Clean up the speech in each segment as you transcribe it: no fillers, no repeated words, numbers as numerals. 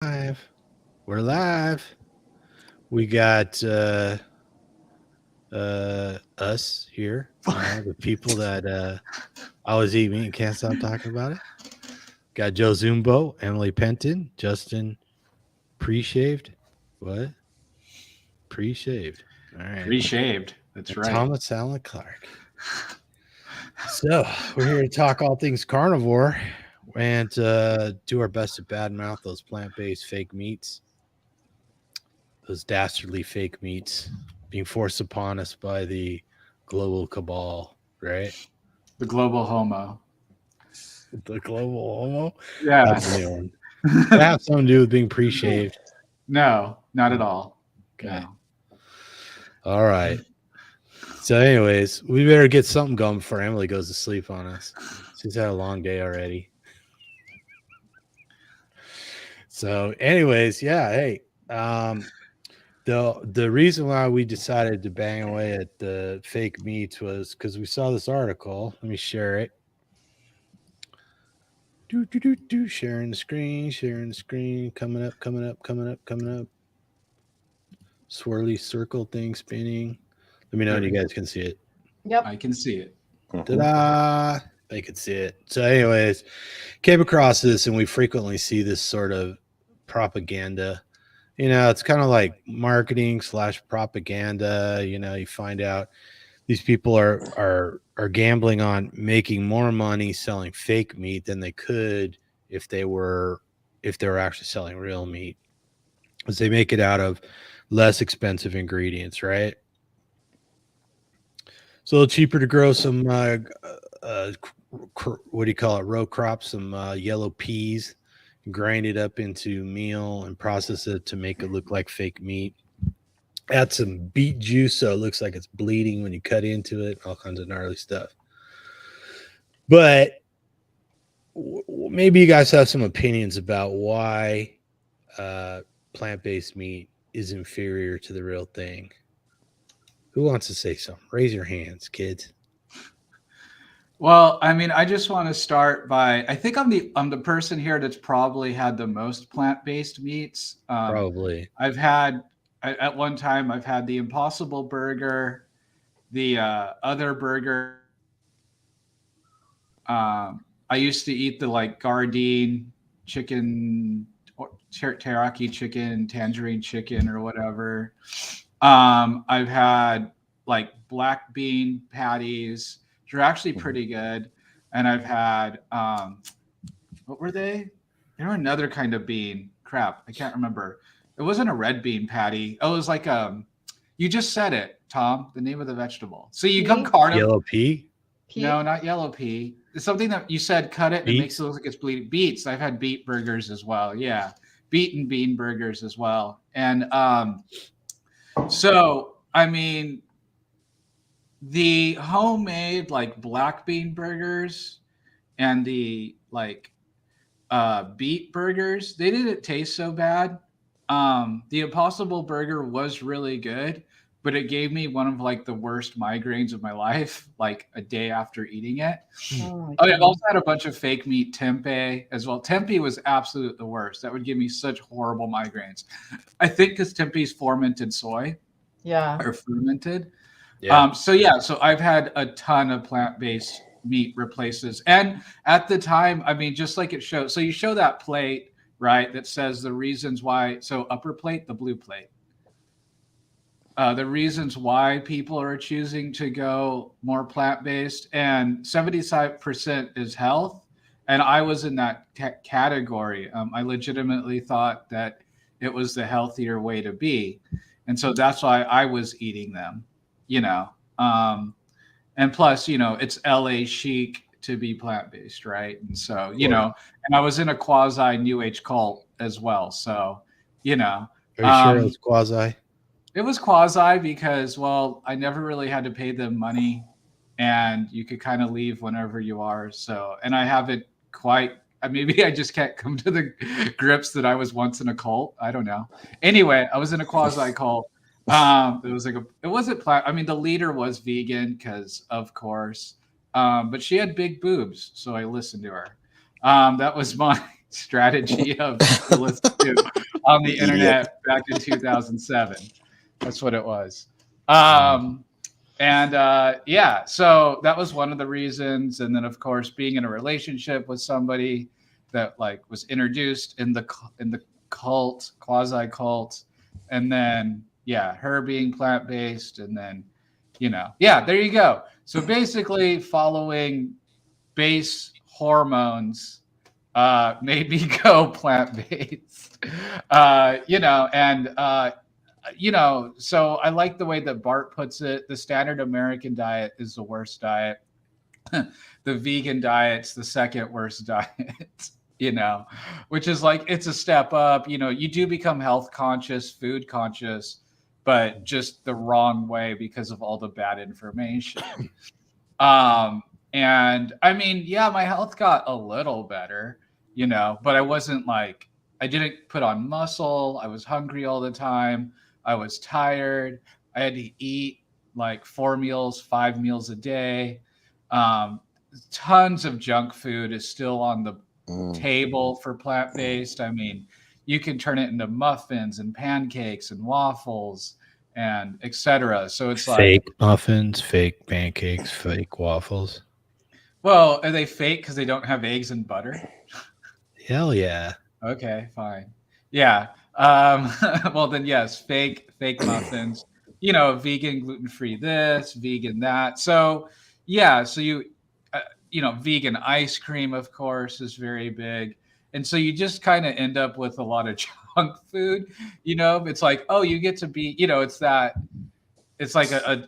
Live. We're live. We got us here, the people that always eat meat and can't stop talking about it. Got Joe Zumbo, Emily Penton, Justin pre-shaved. What? Pre-shaved. All right. Pre-shaved. That's And right. Thomas Allen Clark. So we're here to talk all things carnivore and do our best to badmouth those plant-based fake meats, those dastardly fake meats being forced upon us by the global cabal, right? The global homo. The global homo. Yeah. That's a new one. That have something to do with being pre-shaved. No, not at all. Okay. No. All right. So, anyways, we better get something going before Emily goes to sleep on us. She's had a long day already. So, anyways, yeah. Hey, the reason why we decided to bang away at the fake meats was because we saw this article. Let me share it. Sharing the screen, coming up, coming up, coming up, coming up. Swirly circle thing spinning. Let me know when you guys can see it. I Yep. can see it. Ta-da! They could see it. So, anyways, came across this, and we frequently see this sort of propaganda. It's kind of like marketing slash propaganda. You find out these people are gambling on making more money selling fake meat than they could if they were actually selling real meat, because they make it out of less expensive ingredients, right? It's a little cheaper to grow some what do you call it, row crop, some yellow peas, grind it up into meal and process it to make it look like fake meat. Add some beet juice so it looks like it's bleeding when you cut into it, all kinds of gnarly stuff. But maybe you guys have some opinions about why plant-based meat is inferior to the real thing. Who wants to say something? Raise your hands, kids. Well, I mean, I just want to start by I think I'm the person here that's probably had the most plant-based meats. Probably. At one time I've had the Impossible Burger, the other burger. I used to eat the like Gardein chicken, or teriyaki chicken, tangerine chicken, or whatever. I've had like black bean patties, which are actually pretty good, and I've had what were they? They were another kind of bean. Crap, I can't remember. It wasn't a red bean patty. Oh, it was like you just said it, Tom. The name of the vegetable. So you come Pea? carnivore. Yellow pea? No, Pea? not yellow pea. It's something that you said cut it and it makes it Beets? look like it's bleeding. Beets. I've had beet burgers as well. Yeah. Beet and bean burgers as well. And so I mean the homemade like black bean burgers and the like beet burgers, they didn't taste so bad. The Impossible Burger was really good, but it gave me one of like the worst migraines of my life, like a day after eating it. Oh my Oh, yeah, I've god. also had a bunch of fake meat tempeh as well. Tempeh was absolute the worst. That would give me such horrible migraines. I think because tempeh is fermented soy Yeah. or fermented. Yeah. So yeah, so I've had a ton of plant-based meat replaces, and at the time, I mean, just like it shows. So you show that plate, right? That says the reasons why. So upper plate, the blue plate. The reasons why people are choosing to go more plant-based, and 75% is health. And I was in that category. I legitimately thought that it was the healthier way to be, and so that's why I was eating them. You know, um, and plus, it's LA chic to be plant-based, right? And so, Of course. and I was in a quasi New Age cult as well. So, you know, Are you sure it um, was quasi? it was quasi because, well, I never really had to pay them money, and you could kind of leave whenever you are. So, and I haven't quite. Maybe I just can't come to the grips that I was once in a cult. I don't know. Anyway, I was in a quasi cult. It was like it wasn't. I mean, the leader was vegan because, of course, but she had big boobs, so I listened to her. That was my strategy to listen to on the Idiot. internet back in 2007. That's what it was. And yeah, so that was one of the reasons. And then, of course, being in a relationship with somebody that like was introduced in the cult, quasi cult, and then yeah, her being plant based, and then yeah, there you go. So basically, following base hormones made me go plant based. So I like the way that Bart puts it. The standard American diet is the worst diet. The vegan diet's the second worst diet, which is like, it's a step up. You do become health conscious, food conscious, but just the wrong way because of all the bad information. And I mean, yeah, my health got a little better, but I wasn't like, I didn't put on muscle. I was hungry all the time. I was tired. I had to eat like 4 meals, 5 meals a day. Tons of junk food is still on the table for plant-based. I mean, you can turn it into muffins and pancakes and waffles and etc. So it's Fake like, muffins, fake pancakes, fake waffles. well, are they fake because they don't have eggs and butter? Hell yeah. Okay, fine. Yeah. Well then, yes, fake muffins. Vegan, gluten-free this, vegan that. So yeah, so vegan ice cream, of course, is very big, and so you just kind of end up with a lot of junk food. It's like, oh, you get to be, it's like a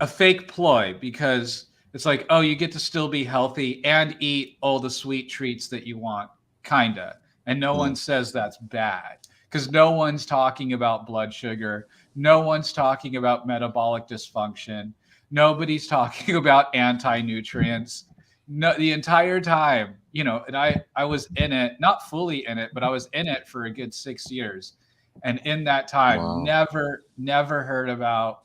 fake ploy, because it's like, oh, you get to still be healthy and eat all the sweet treats that you want, kinda. And no one says that's bad, because no one's talking about blood sugar. No one's talking about metabolic dysfunction. Nobody's talking about anti-nutrients. No, the entire time, and I was in it, not fully in it, but I was in it for a good 6 years. And in that time, Wow. never heard about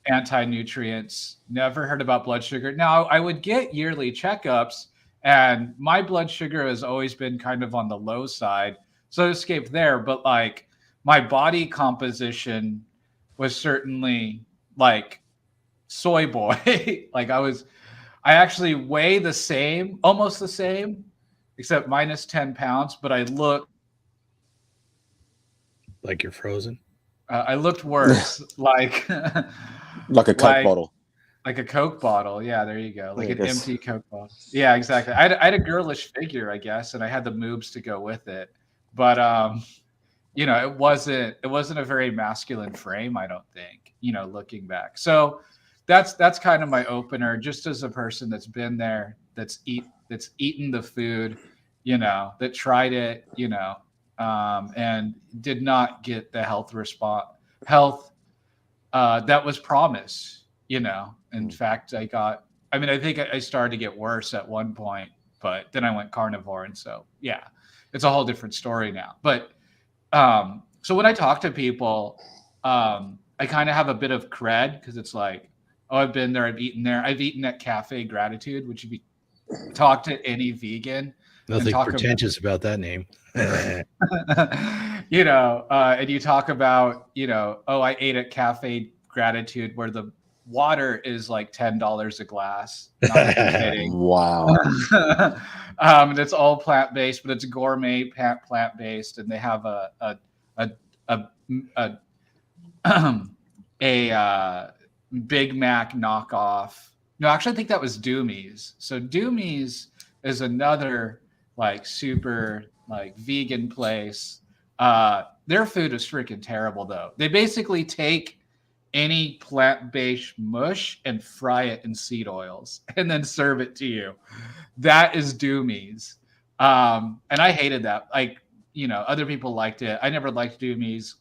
anti-nutrients, never heard about blood sugar. Now, I would get yearly checkups, and my blood sugar has always been kind of on the low side, so I escaped there. But like, my body composition was certainly like soy boy. Like, I actually weigh the same, almost the same, except minus 10 pounds, but Like you're frozen. I looked worse, like Like a Coke like bottle. like a Coke bottle. Yeah, there you go. Like Yeah, I an guess. empty Coke bottle. Yeah, exactly. I had a girlish figure, I guess, and I had the moves to go with it. But it wasn't a very masculine frame, I don't think, looking back. So that's kind of my opener, just as a person that's been there, that's eaten the food, that tried it, and did not get the health that was promised. In fact, I think I started to get worse at one point, but then I went carnivore, and so yeah, it's a whole different story now. But so when I talk to people, I kind of have a bit of cred, because it's like, oh, I've been there, I've eaten there, I've eaten at Cafe Gratitude, which if you talk to any vegan and Nothing talk pretentious about that name. and you talk about, oh, I ate at Cafe Gratitude, where the water is like $10 a glass. Not even kidding. Wow. And it's all plant based, but it's gourmet plant based, and they have a Big Mac knockoff. No, actually, I think that was Doomie's. So Doomie's is another like super like vegan place. Their food is freaking terrible, though. They basically take any plant-based mush and fry it in seed oils and then serve it to you. That is Doomie's. And I hated that. Like, other people liked it. I never liked Doomie's.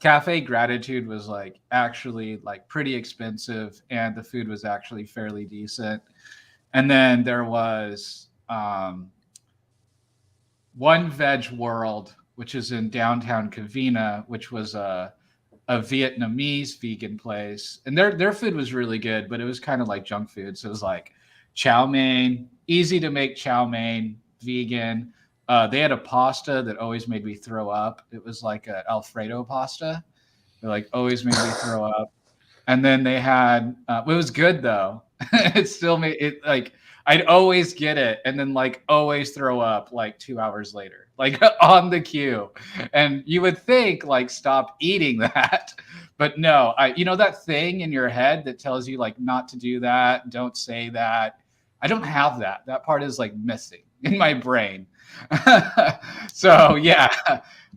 Cafe Gratitude was like actually like pretty expensive, and the food was actually fairly decent. And then there was One Veg World, which is in downtown Covina, which was a Vietnamese vegan place, and their food was really good, but it was kind of like junk food. So it was like chow mein, easy to make chow mein, vegan. They had a pasta that always made me throw up. It was like a Alfredo pasta. It like always made me throw up. And then they had it was good though. It still made it like I'd always get it and then like always throw up like 2 hours later, like on the queue. And you would think like stop eating that. But no, that thing in your head that tells you like not to do that, don't say that. I don't have that. That part is like missing in my brain. So yeah.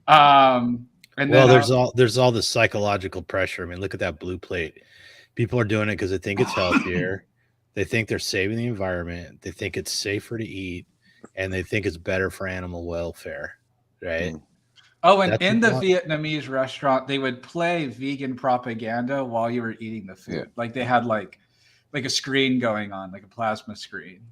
And Well, then there's all this psychological pressure. I mean, look at that blue plate. People are doing it because they think it's healthier. They think they're saving the environment. They think it's safer to eat, and they think it's better for animal welfare. Right? Oh, and That's in the what- Vietnamese restaurant, they would play vegan propaganda while you were eating the food. Yeah. Like they had like a screen going on, like a plasma screen,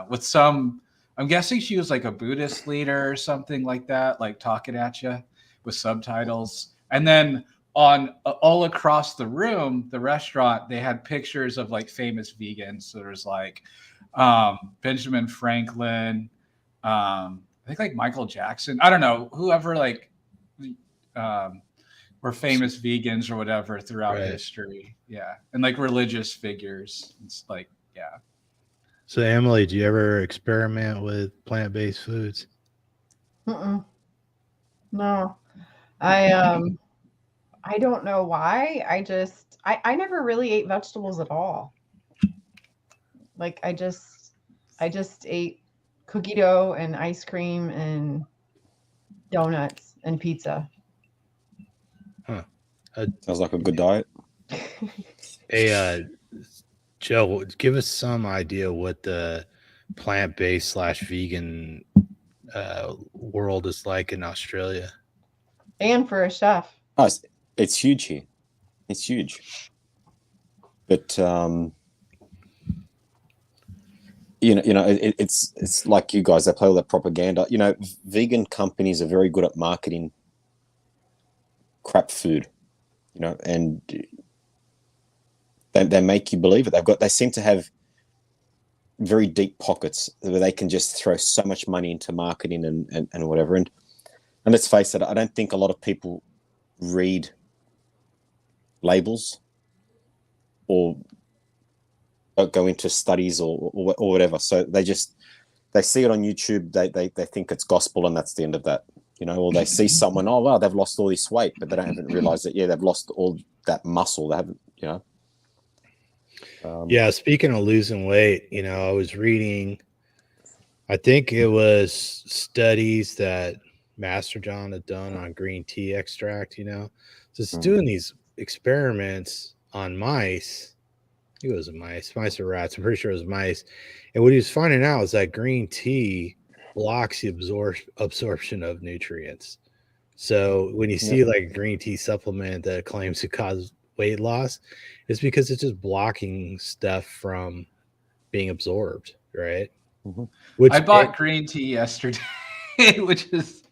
with some. I'm guessing she was like a Buddhist leader or something like that, like talking at you with subtitles. And then on all across the room, the restaurant, they had pictures of like famous vegans. So there's like Benjamin Franklin, I think like Michael Jackson. I don't know, whoever like were famous vegans or whatever throughout history. Yeah. And like religious figures. It's like, yeah. So, Emily, do you ever experiment with plant-based foods? No, I don't know why. I never really ate vegetables at all. Like I just ate cookie dough and ice cream and donuts and pizza. Sounds like a good diet. Hey, Joe, give us some idea what the plant-based / vegan world is like in Australia. And for a chef. Oh, it's huge here. It's huge. But it's like you guys. They play all that propaganda. Vegan companies are very good at marketing crap food. And they make you believe it. They seem to have very deep pockets where they can just throw so much money into marketing and whatever. And let's face it, I don't think a lot of people read labels or go into studies or whatever. So they see it on YouTube. They think it's gospel and that's the end of that. Or they see someone, oh wow, they've lost all this weight, but they haven't realized that they've lost all that muscle. They haven't, Yeah, speaking of losing weight, I was reading, I think it was studies that Master John had done on green tea extract, so it's doing these experiments on mice. I think it was mice or rats. I'm pretty sure it was mice. And what he was finding out is that green tea blocks the absorption of nutrients. So when you see like a green tea supplement that claims to cause weight loss, it's because it's just blocking stuff from being absorbed, right? I bought green tea yesterday, which is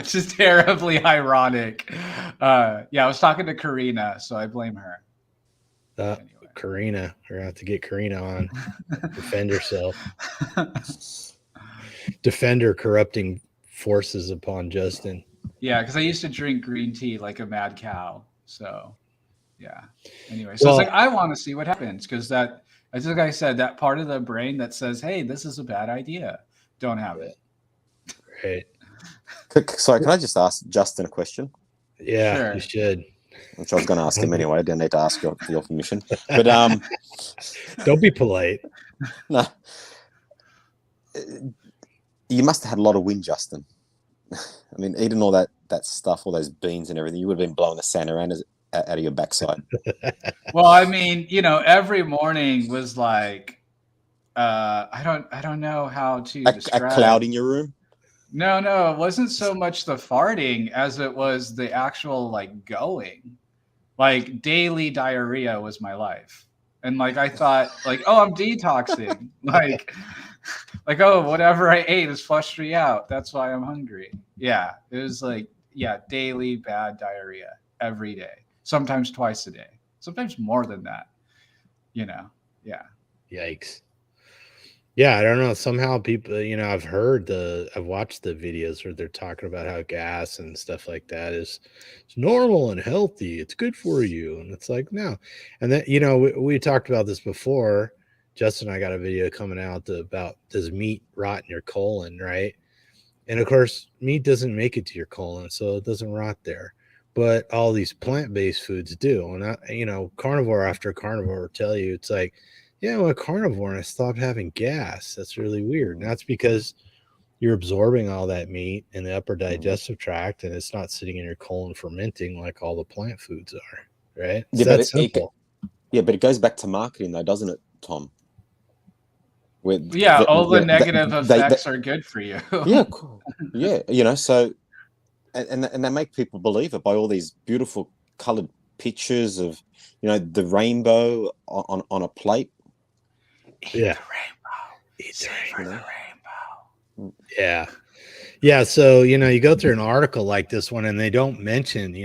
just terribly ironic. I was talking to Karina, so I blame her. Anyway. Karina, we're gonna have to get Karina on. Defend herself. Defend her corrupting forces upon Justin. Yeah, because I used to drink green tea like a mad cow. So yeah. Anyway, so it's like I want to see what happens because that, as like I said, that part of the brain that says, "Hey, this is a bad idea," don't have it. Right. Sorry, can I just ask Justin a question? Yeah, sure. You should. Which I was going to ask him anyway. I didn't need to ask your permission. But don't be polite. No, you must have had a lot of wind, Justin. I mean, eating all that stuff, all those beans and everything, you would have been blowing the sand around out of your backside. Well, I mean, every morning was like, I don't know how to describe a cloud in your room. No, it wasn't so much the farting as it was the actual like going. Like daily diarrhea was my life. And like I thought like, oh, I'm detoxing. like oh, whatever I ate is flushed me out. That's why I'm hungry. Yeah. It was like, daily bad diarrhea every day. Sometimes twice a day. Sometimes more than that. Yeah. Yikes. Yeah, I don't know. Somehow people, I've watched the videos where they're talking about how gas and stuff like that is it's normal and healthy. It's good for you. And it's like, no. And then, we talked about this before. Justin and I got a video coming out about does meat rot in your colon, right? And of course, meat doesn't make it to your colon, so it doesn't rot there. But all these plant-based foods do. And carnivore after carnivore will tell you it's like, yeah, well, carnivore and I stopped having gas. That's really weird. And that's because you're absorbing all that meat in the upper digestive tract and it's not sitting in your colon fermenting like all the plant foods are. Right? It's Yeah, but that simple. but it goes back to marketing, though, doesn't it, Tom? Yeah, all the negative effects are good for you. Yeah, cool. Yeah, so and they make people believe it by all these beautiful colored pictures of the rainbow on a plate. Yeah. Eat the rainbow. Yeah. Yeah. So, you go through an article like this one and they don't mention,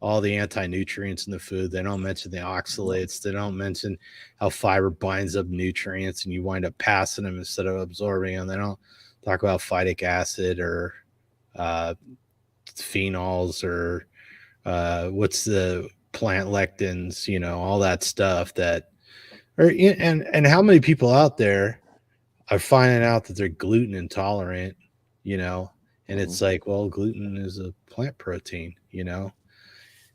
all the anti-nutrients in the food. They don't mention the oxalates. They don't mention how fiber binds up nutrients and you wind up passing them instead of absorbing them. They don't talk about phytic acid or phenols or what's the plant lectins, all that stuff and how many people out there are finding out that they're gluten intolerant, and it's like, well, gluten is a plant protein,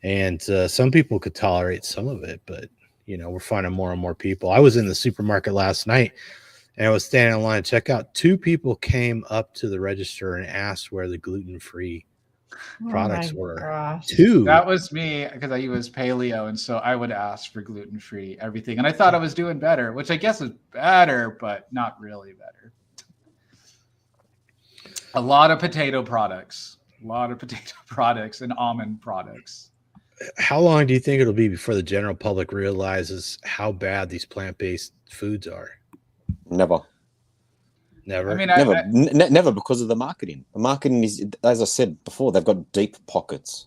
and some people could tolerate some of it, but we're finding more and more people. I was in the supermarket last night and I was standing in line to check out. 2 people came up to the register and asked where the gluten-free products were. Gosh. 2. That was me because I was paleo, and so I would ask for gluten-free everything, and I thought I was doing better, which I guess is better, but not really better. A lot of potato products, and almond products. How long do you think it'll be before the general public realizes how bad these plant-based foods are? Never. Never. I mean, Never, because of the marketing. The marketing is, as I said before, they've got deep pockets.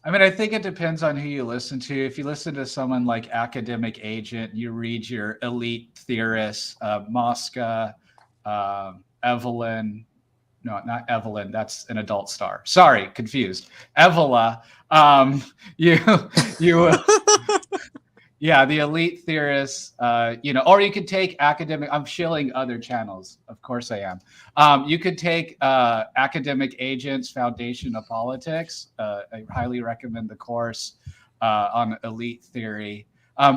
I mean, I think it depends on who you listen to. If you listen to someone like Academic Agent, you read your elite theorists, Mosca, Evelyn. No, not Evelyn. That's an adult star. Sorry, confused. Evola. Yeah, the elite theorists, or you could take academic. I'm shilling other channels. Of course I am. You could take Academic Agents, Foundation of Politics. I highly recommend the course on elite theory.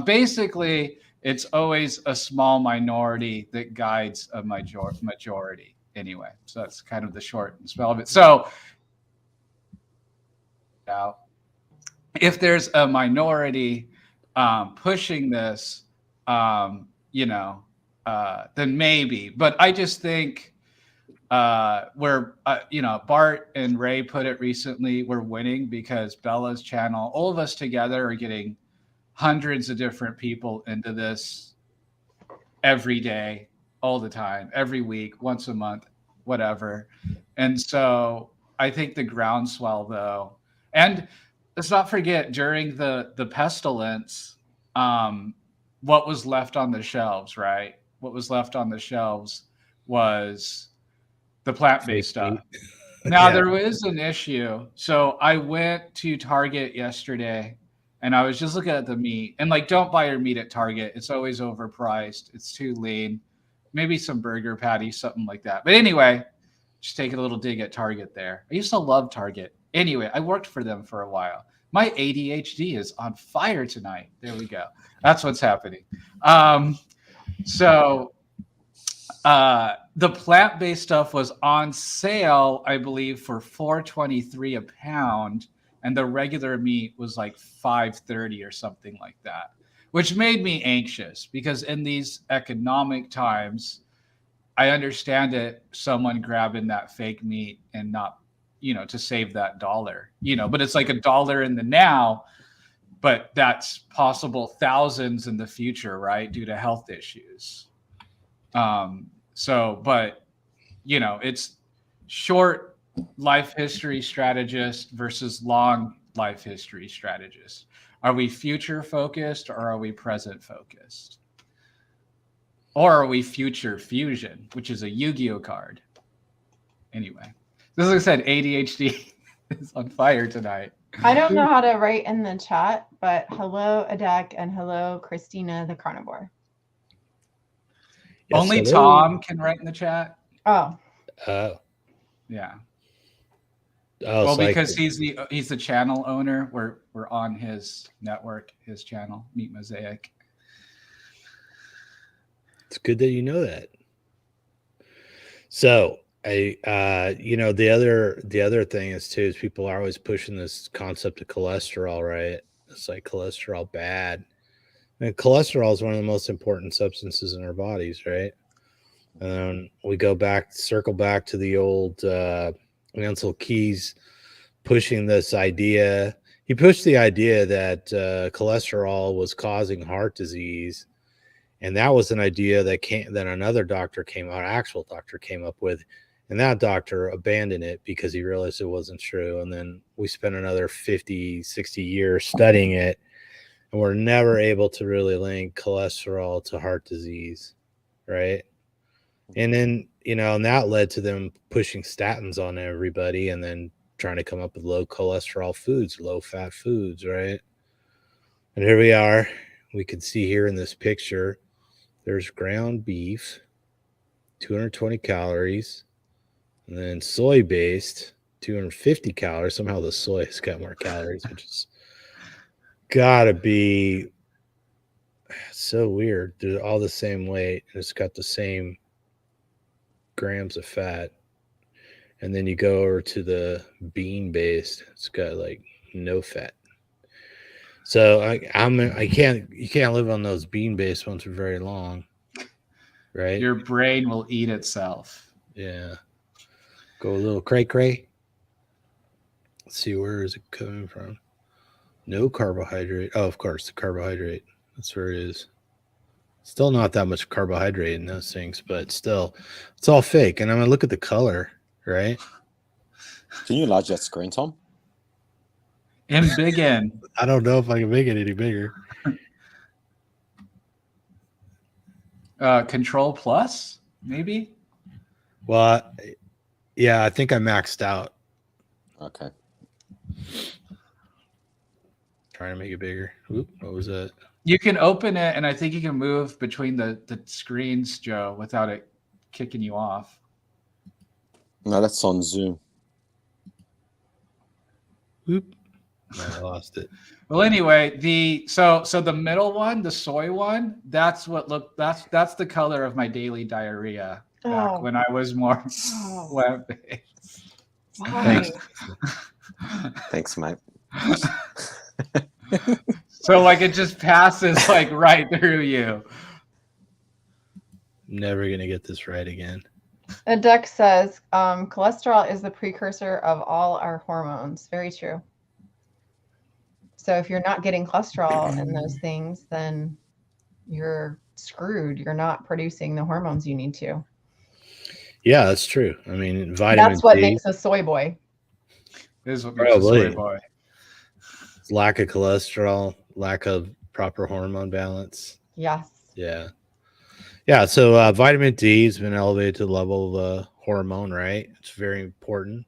Basically, it's always a small minority that guides a majority anyway. So that's kind of the short and spell of it. So now, if there's a minority pushing this, then maybe. But I just think where Bart and Ray put it recently, we're winning because Bella's channel, all of us together are getting hundreds of different people into this every day, all the time, every week, once a month, whatever. And so I think the groundswell, though, and let's not forget during the pestilence, what was left on the shelves, right? What was left on the shelves was the plant-based stuff. Now, there was an issue. So I went to Target yesterday and I was just looking at the meat and don't buy your meat at Target. It's always overpriced. It's too lean. Maybe some burger patties, something like that. But anyway, just take a little dig at Target there. I used to love Target. Anyway, I worked for them for a while. My ADHD is on fire tonight. There we go. That's what's happening. So the plant-based stuff was on sale, I believe, for $4.23 a pound, and the regular meat was like $5.30 or something like that, which made me anxious because in these economic times, I understand it. Someone grabbing that fake meat and not, to save that dollar, but it's like $1 in the now, but that's possible thousands in the future, right? Due to health issues. But it's short life history strategist versus long life history strategist. Are we future focused or are we present focused? Or are we Future Fusion, which is a Yu-Gi-Oh card? Anyway, this is like I said, ADHD is on fire tonight. I don't know how to write in the chat, but hello, Adek, and hello, Christina the Carnivore. Yes, Only hello. Tom can write in the chat. Oh, Yeah. Oh, Well, so because he's the channel owner. We're on his network, his channel, Meet Mosaic. it's good that you know that. So the other thing is too is people are always pushing this concept of cholesterol, right? It's like cholesterol bad. And cholesterol is one of the most important substances in our bodies, right? And then we circle back to the old Ansel Keys pushing this idea. He pushed the idea that cholesterol was causing heart disease. And that was an idea that another doctor actual doctor came up with. And that doctor abandoned it because he realized it wasn't true. And then we spent another 50, 60 years studying it. And we're never able to really link cholesterol to heart disease, right? And then, and that led to them pushing statins on everybody and then trying to come up with low cholesterol foods, low fat foods, right? And here we are. We can see here in this picture, there's ground beef, 220 calories, and then soy-based, 250 calories. Somehow the soy has got more calories, which is gotta be so weird. They're all the same weight, and it's got the same grams of fat. And then you go over to the bean-based, it's got like no fat. So you can't live on those bean-based ones for very long, right? Your brain will eat itself. Yeah. Go a little cray. Let's see, where is it coming from? No carbohydrate. Oh, of course, the carbohydrate. That's where it is. Still not that much carbohydrate in those things, but still, it's all fake. And I'm gonna look at the color, right? Can you enlarge that screen, Tom? Embiggen. I don't know if I can make it any bigger. Control Plus, maybe? Well, yeah, I think I maxed out. Okay. Trying to make it bigger. Oop, what was that? You can open it, and I think you can move between the screens, Joe, without it kicking you off. No, that's on Zoom. Oop. I lost it. Well, anyway, the middle one, the soy one, that's the color of my daily diarrhea back when I was more web-based. Thanks. Thanks, mate. So like it just passes like right through you. Never gonna get this right again. Adek says cholesterol is the precursor of all our hormones. Very true. So if you're not getting cholesterol in those things, then you're screwed. You're not producing the hormones you need to. Yeah, that's true. I mean, vitamin That's what D, makes a soy boy. This is what makes a soy Probably. boy. lack of cholesterol, lack of proper hormone balance. Yes. Yeah. Yeah. So vitamin D has been elevated to the level of a hormone, right? It's very important.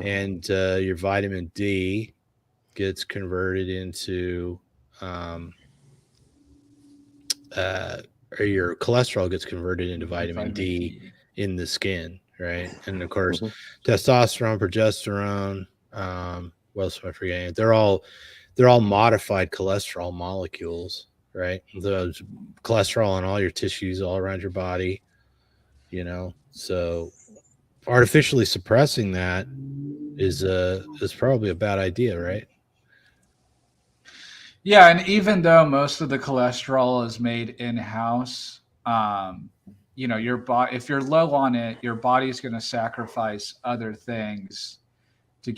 And your vitamin D gets converted into, or your cholesterol gets converted into vitamin D in the skin, right? And of course, testosterone, progesterone, what else am I forgetting? They're all modified cholesterol molecules, right? There's cholesterol in all your tissues all around your body, so artificially suppressing that is probably a bad idea, right? Yeah, and even though most of the cholesterol is made in-house, your body, if you're low on it, your body's going to sacrifice other things to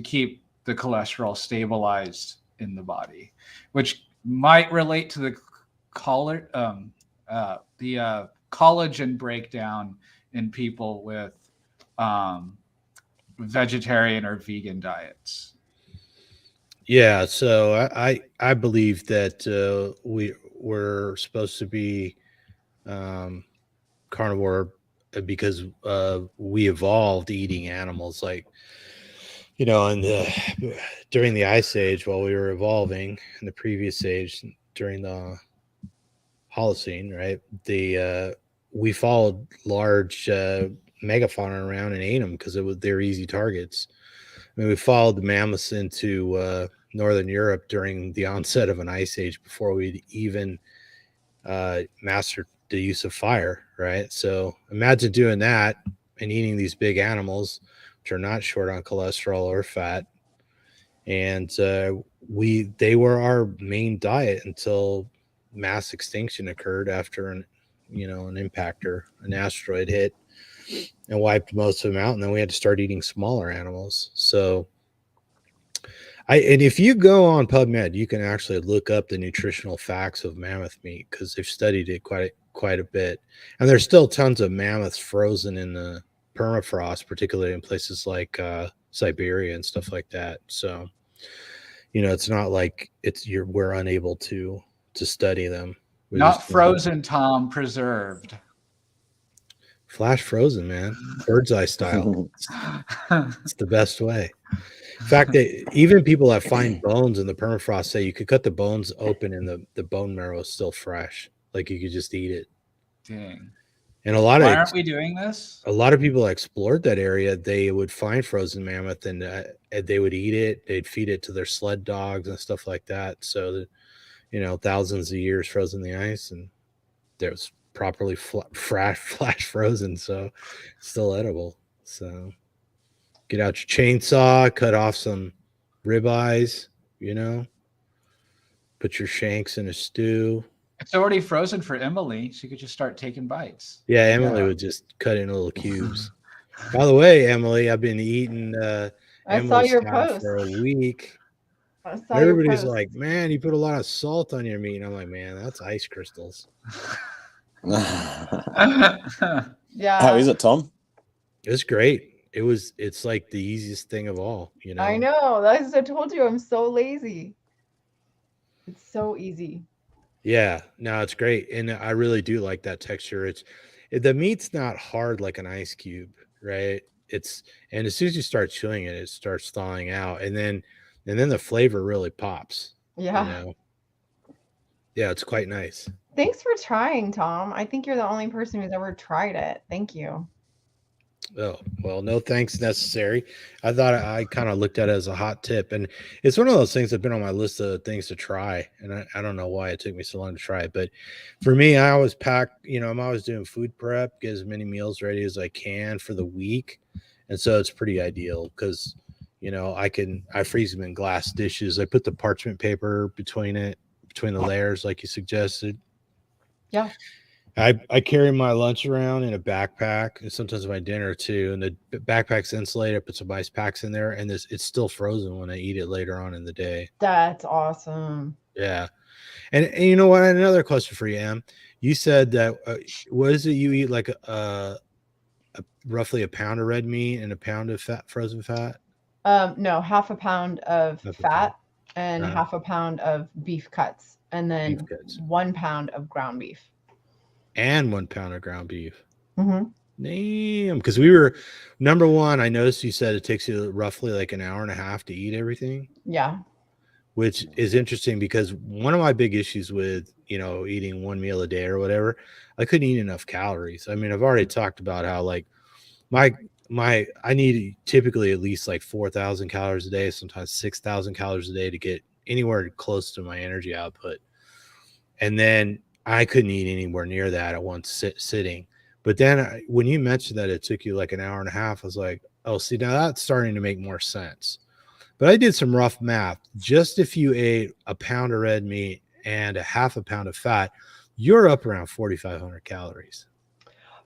keep the cholesterol stabilized in the body, which might relate to the collagen breakdown in people with vegetarian or vegan diets. Yeah, so I believe that we're supposed to be carnivore because we evolved eating animals like, you know, during the ice age while we were evolving in the previous age during the Holocene, right? We followed large megafauna around and ate them because they're easy targets. I mean, we followed the mammoths into northern Europe during the onset of an ice age before we'd even mastered the use of fire, right? So imagine doing that and eating these big animals, which are not short on cholesterol or fat, and they were our main diet until mass extinction occurred after an impactor, an asteroid hit and wiped most of them out, and then we had to start eating smaller animals. So and if you go on PubMed, you can actually look up the nutritional facts of mammoth meat because they've studied it quite a bit, and there's still tons of mammoths frozen in the permafrost, particularly in places like Siberia and stuff like that. So it's not like we're unable to study them. Not frozen, Tom, preserved. Flash frozen, man. Bird's eye style. It's the best way. In fact, even people that find bones in the permafrost say you could cut the bones open and the bone marrow is still fresh. Like you could just eat it. Dang. And why aren't we doing this? A lot of people that explored that area, they would find frozen mammoth and they would eat it. They'd feed it to their sled dogs and stuff like that. So that, thousands of years frozen in the ice, and there was properly flash frozen, so it's still edible. So get out your chainsaw, cut off some ribeyes, put your shanks in a stew. It's already frozen for Emily. She could just start taking bites. Yeah, Emily would just cut it in little cubes. By the way, Emily, I've been eating I saw your post for a week. I saw Everybody's like, man, you put a lot of salt on your meat. And I'm like, man, that's ice crystals. Yeah. How is it, Tom? It's great. It's like the easiest thing of all, I know. That's I told you, I'm so lazy. It's so easy. Yeah, no, it's great. And I really do like that texture. The meat's not hard like an ice cube, right? And as soon as you start chewing it, it starts thawing out. And then the flavor really pops. Yeah. Yeah, it's quite nice. Thanks for trying, Tom. I think you're the only person who's ever tried it. Thank you. Oh, well, no thanks necessary. I thought I kind of looked at it as a hot tip, and it's one of those things that's been on my list of things to try. And I don't know why it took me so long to try it, but for me, I always pack, I'm always doing food prep, get as many meals ready as I can for the week. And so it's pretty ideal because, I freeze them in glass dishes. I put the parchment paper between the layers, like you suggested. Yeah. I carry my lunch around in a backpack and sometimes my dinner too. And the backpack's insulated. I put some ice packs in there, and it's still frozen when I eat it later on in the day. That's awesome. Yeah. And you know what? Another question for you, Em. You said that what is it you eat, like roughly a pound of red meat and a pound of frozen fat? No, half a pound of fat and half a pound of beef cuts, and then 1 pound of ground beef. And 1 pound of ground beef. Mm-hmm. Damn. Because we were, number one, I noticed you said it takes you roughly like an hour and a half to eat everything. Yeah. Which is interesting because one of my big issues with, eating one meal a day or whatever, I couldn't eat enough calories. I mean, I've already talked about how like I need typically at least like 4,000 calories a day, sometimes 6,000 calories a day to get anywhere close to my energy output. And then I couldn't eat anywhere near that at one sitting. But then when you mentioned that it took you like an hour and a half, I was like, oh, see, now that's starting to make more sense. But I did some rough math. Just if you ate a pound of red meat and a half a pound of fat, you're up around 4,500 calories.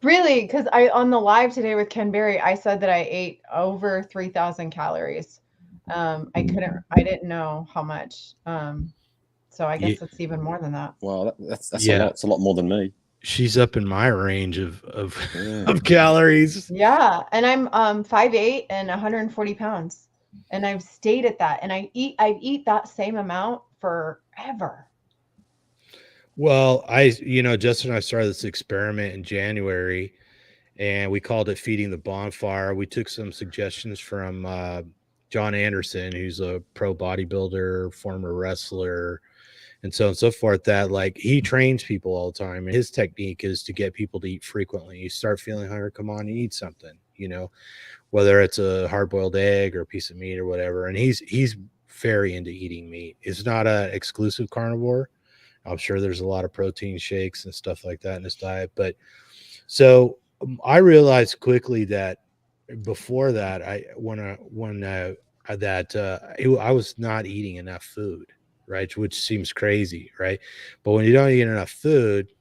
Really? Because on the live today with Ken Berry, I said that I ate over 3,000 calories. I didn't know how much. So I guess it's even more than that. Well, that's a lot. It's a lot more than me. She's up in my range of calories. Yeah, and I'm 5'8" and 140 pounds, and I've stayed at that, and I eat that same amount forever. Well, Justin and I started this experiment in January, and we called it Feeding the Bonfire. We took some suggestions from John Anderson, who's a pro bodybuilder, former wrestler, and so on and so forth. That like he trains people all the time, and his technique is to get people to eat frequently. You start feeling hungry, come on, and eat something. Whether it's a hard-boiled egg or a piece of meat or whatever. And he's very into eating meat. It's not an exclusive carnivore. I'm sure there's a lot of protein shakes and stuff like that in his diet. But so I realized quickly that before that, I was not eating enough food, right? Which seems crazy, right? But when you don't eat enough food,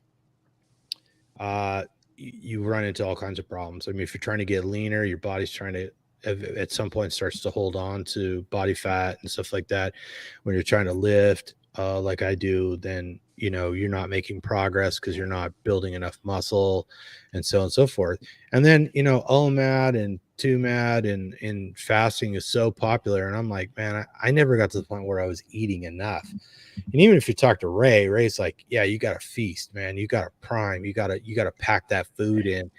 you run into all kinds of problems. I mean, if you're trying to get leaner, your body's trying to at some point starts to hold on to body fat and stuff like that. When you're trying to lift, like I do, then you're not making progress because you're not building enough muscle, and so on and so forth. And then OMAD and 2MAD and fasting is so popular, and I'm like, man, I never got to the point where I was eating enough. And even if you talk to Ray's like, yeah, you got to feast, man. You got to prime. You got to pack that food in.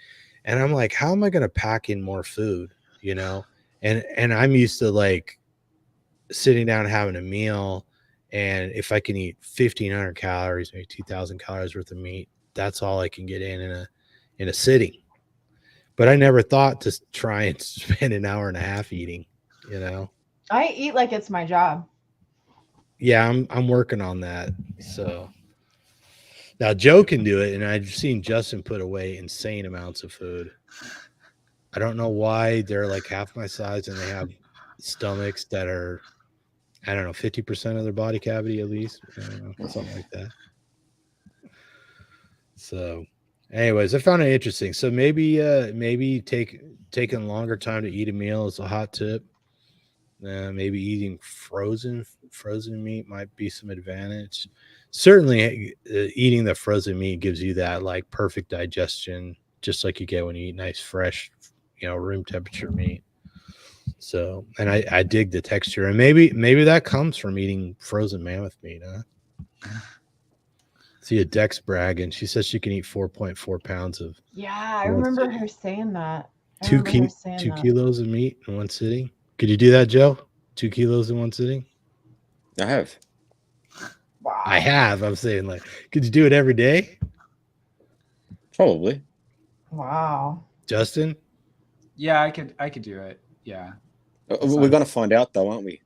And I'm like, how am I going to pack in more food? And I'm used to like sitting down and having a meal. And if I can eat 1,500 calories, maybe 2,000 calories worth of meat, that's all I can get in a sitting. But I never thought to try and spend an hour and a half eating, I eat like it's my job. Yeah, I'm working on that. So now Joe can do it, and I've seen Justin put away insane amounts of food. I don't know why they're like half my size and they have stomachs that are, I don't know, 50% of their body cavity at least. I don't know, something like that. So anyways, I found it interesting. So maybe taking longer time to eat a meal is a hot tip. Maybe eating frozen meat might be some advantage. Certainly, eating the frozen meat gives you that like perfect digestion, just like you get when you eat nice, fresh, room temperature meat. So, and I dig the texture, and maybe that comes from eating frozen mammoth meat, huh? See a Dex bragging. She says she can eat 4.4 pounds of. Yeah, I remember her saying that. 2 kilos of meat in one sitting. Could you do that, Joe? 2 kilos in one sitting? I have. Wow. I have. I'm saying, like, could you do it every day? Probably. Wow. Justin? Yeah, I could do it. Yeah. We're going to find out, though, aren't we?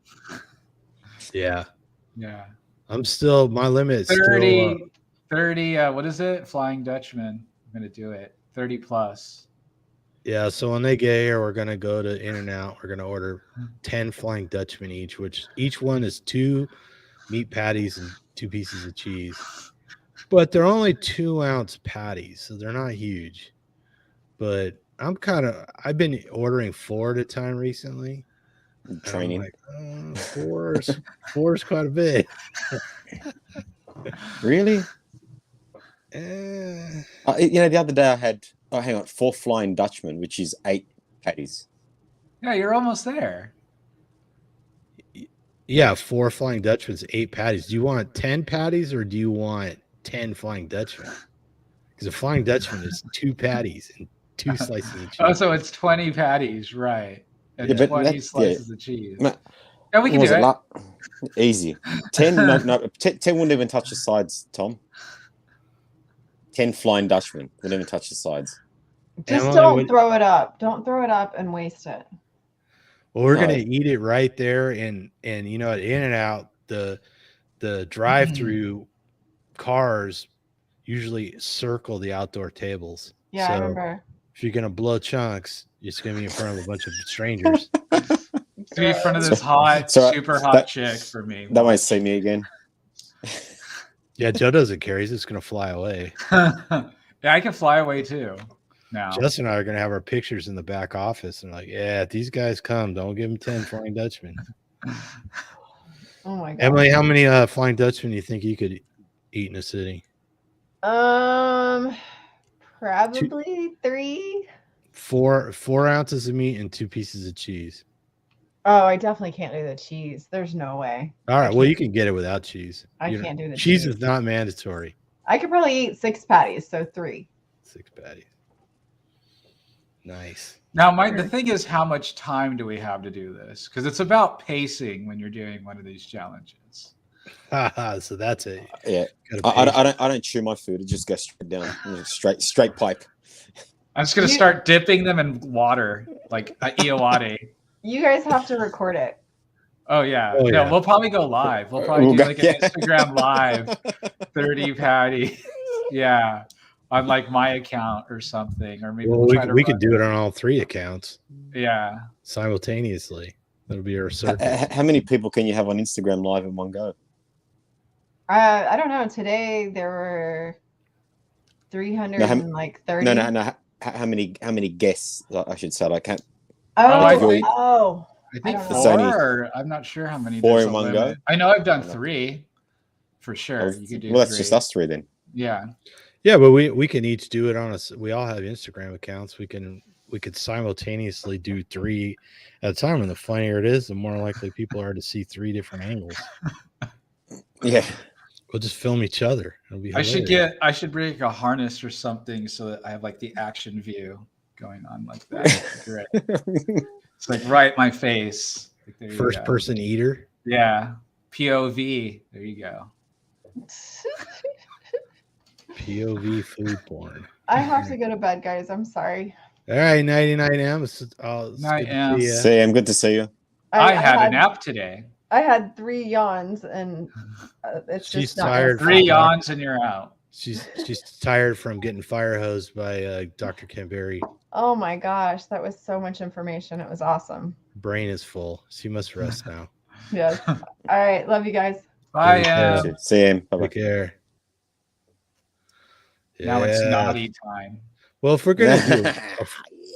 Yeah. Yeah. My limit is 30, 30, what is it? Flying Dutchman. I'm going to do it. 30 plus. Yeah, so when they get here, we're going to go to In-N-Out. We're going to order 10 Flying Dutchman each, which each one is 2 meat patties and 2 pieces of cheese. But they're only 2-ounce patties, so they're not huge. But I've been ordering 4 at a time recently. Training. I'm like, 4 is quite a bit. Really? The other day I had, 4 Flying Dutchman, which is 8 patties. Yeah, you're almost there. Yeah, 4 Flying Dutchman's 8 patties. Do you want 10 patties or do you want 10 Flying Dutchmen? Because a Flying Dutchman is 2 patties and 2 slices of cheese. Oh, so it's 20 patties, right? And 20 slices of cheese. Yeah, we can do it. Easy. 10, no, 10 wouldn't even touch the sides, Tom. 10 Flying Dutchmen wouldn't even touch the sides. Just don't throw it up. Don't throw it up and waste it. Well, we're gonna eat it right there, and at In-N-Out, the drive-through cars usually circle the outdoor tables. Yeah, so I remember. If you're gonna blow chunks, it's gonna be in front of a bunch of strangers. To be in front of this super hot chick for me. That might see me again. Yeah, Joe doesn't care. He's just gonna fly away. Yeah, I can fly away too. Now, Justin and I are gonna have our pictures in the back office, and like, yeah, if these guys come, don't give them 10 Flying Dutchmen. Oh my god, Emily, how many Flying Dutchmen do you think you could eat in a sitting? Probably 3. 4 ounces of meat and 2 pieces of cheese. Oh, I definitely can't do the cheese. There's no way. All right, well, you can get it without cheese. I can't do the cheese. Cheese is not mandatory. I could probably eat 6 patties, so 3. 6 patties. Nice. Now, the thing is, how much time do we have to do this? Because it's about pacing when you're doing one of these challenges. So that's it. Yeah. Gotta pace. I don't chew my food. It just goes straight down, straight pipe. I'm just gonna start dipping them in water, like iowade. You guys have to record it. Oh yeah. Oh, No, yeah. we'll probably go live. We'll probably do like an Instagram live 30 patty. Yeah. On like my account or something. Or maybe Well, we'll try to we could do it on all 3 accounts Yeah. simultaneously. That'll be our circuit. How many people can you have on Instagram live in one go? I don't know. Today there were 330. No. How many guests? I should say. I can't. I Oh, think- I think don't know. 4. I'm not sure how many. 4 there's in a one limit. go? I know I've done 3 for sure. You could do Well, that's 3. just us 3 then. Yeah. Yeah, but we can each do it on us. We all have Instagram accounts. We could simultaneously do 3 at a time. And the funnier it is, the more likely people are to see 3 different angles. Yeah. We'll just film each other. It'll be I hilarious. should bring a harness or something so that I have like the action view going on like that. Great. It's like right in my face. Like, there you First go. person eater. Yeah. POV. There you go. POV food porn. I have to go to bed, guys. I'm sorry. All right, 99M. It's Night, good to Em. see ya. See, I'm good to see you. I had a nap today. I had 3 yawns, and it's She's just not tired. 3 Fine. yawns and you're out. She's tired from getting fire hosed by Dr. Canberry. Oh my gosh, that was so much information. It was awesome. Brain is full. She must rest now. Yes. All right. Love you guys. Bye, Yeah. Em. See him. Bye-bye. Take care. Now it's Yeah. naughty time. Well, if we're gonna do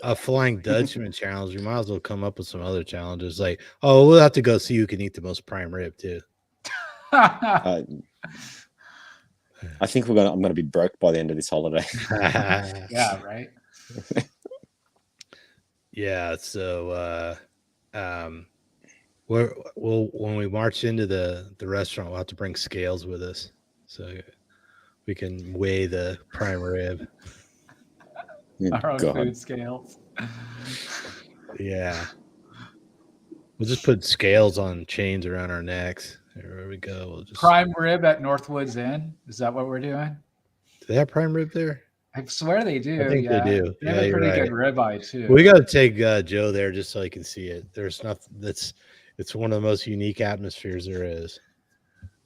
a Flying Dutchman challenge, we might as well come up with some other challenges. Like, oh, we'll have to go see who can eat the most prime rib too. I think I'm gonna be broke by the end of this holiday. Yeah, right. Yeah. So, we'll when we march into the restaurant, we'll have to bring scales with us so we can weigh the prime rib. Our own God. food scales. Yeah. We'll just put scales on chains around our necks. There we go. We'll just Prime rib at Northwoods Inn. Is that what we're doing? Do they have prime rib there? I swear they do. I think they do. They have Yeah, a you're pretty right. good ribeye too. We got to take Joe there just so he can see it. There's nothing it's one of the most unique atmospheres there is.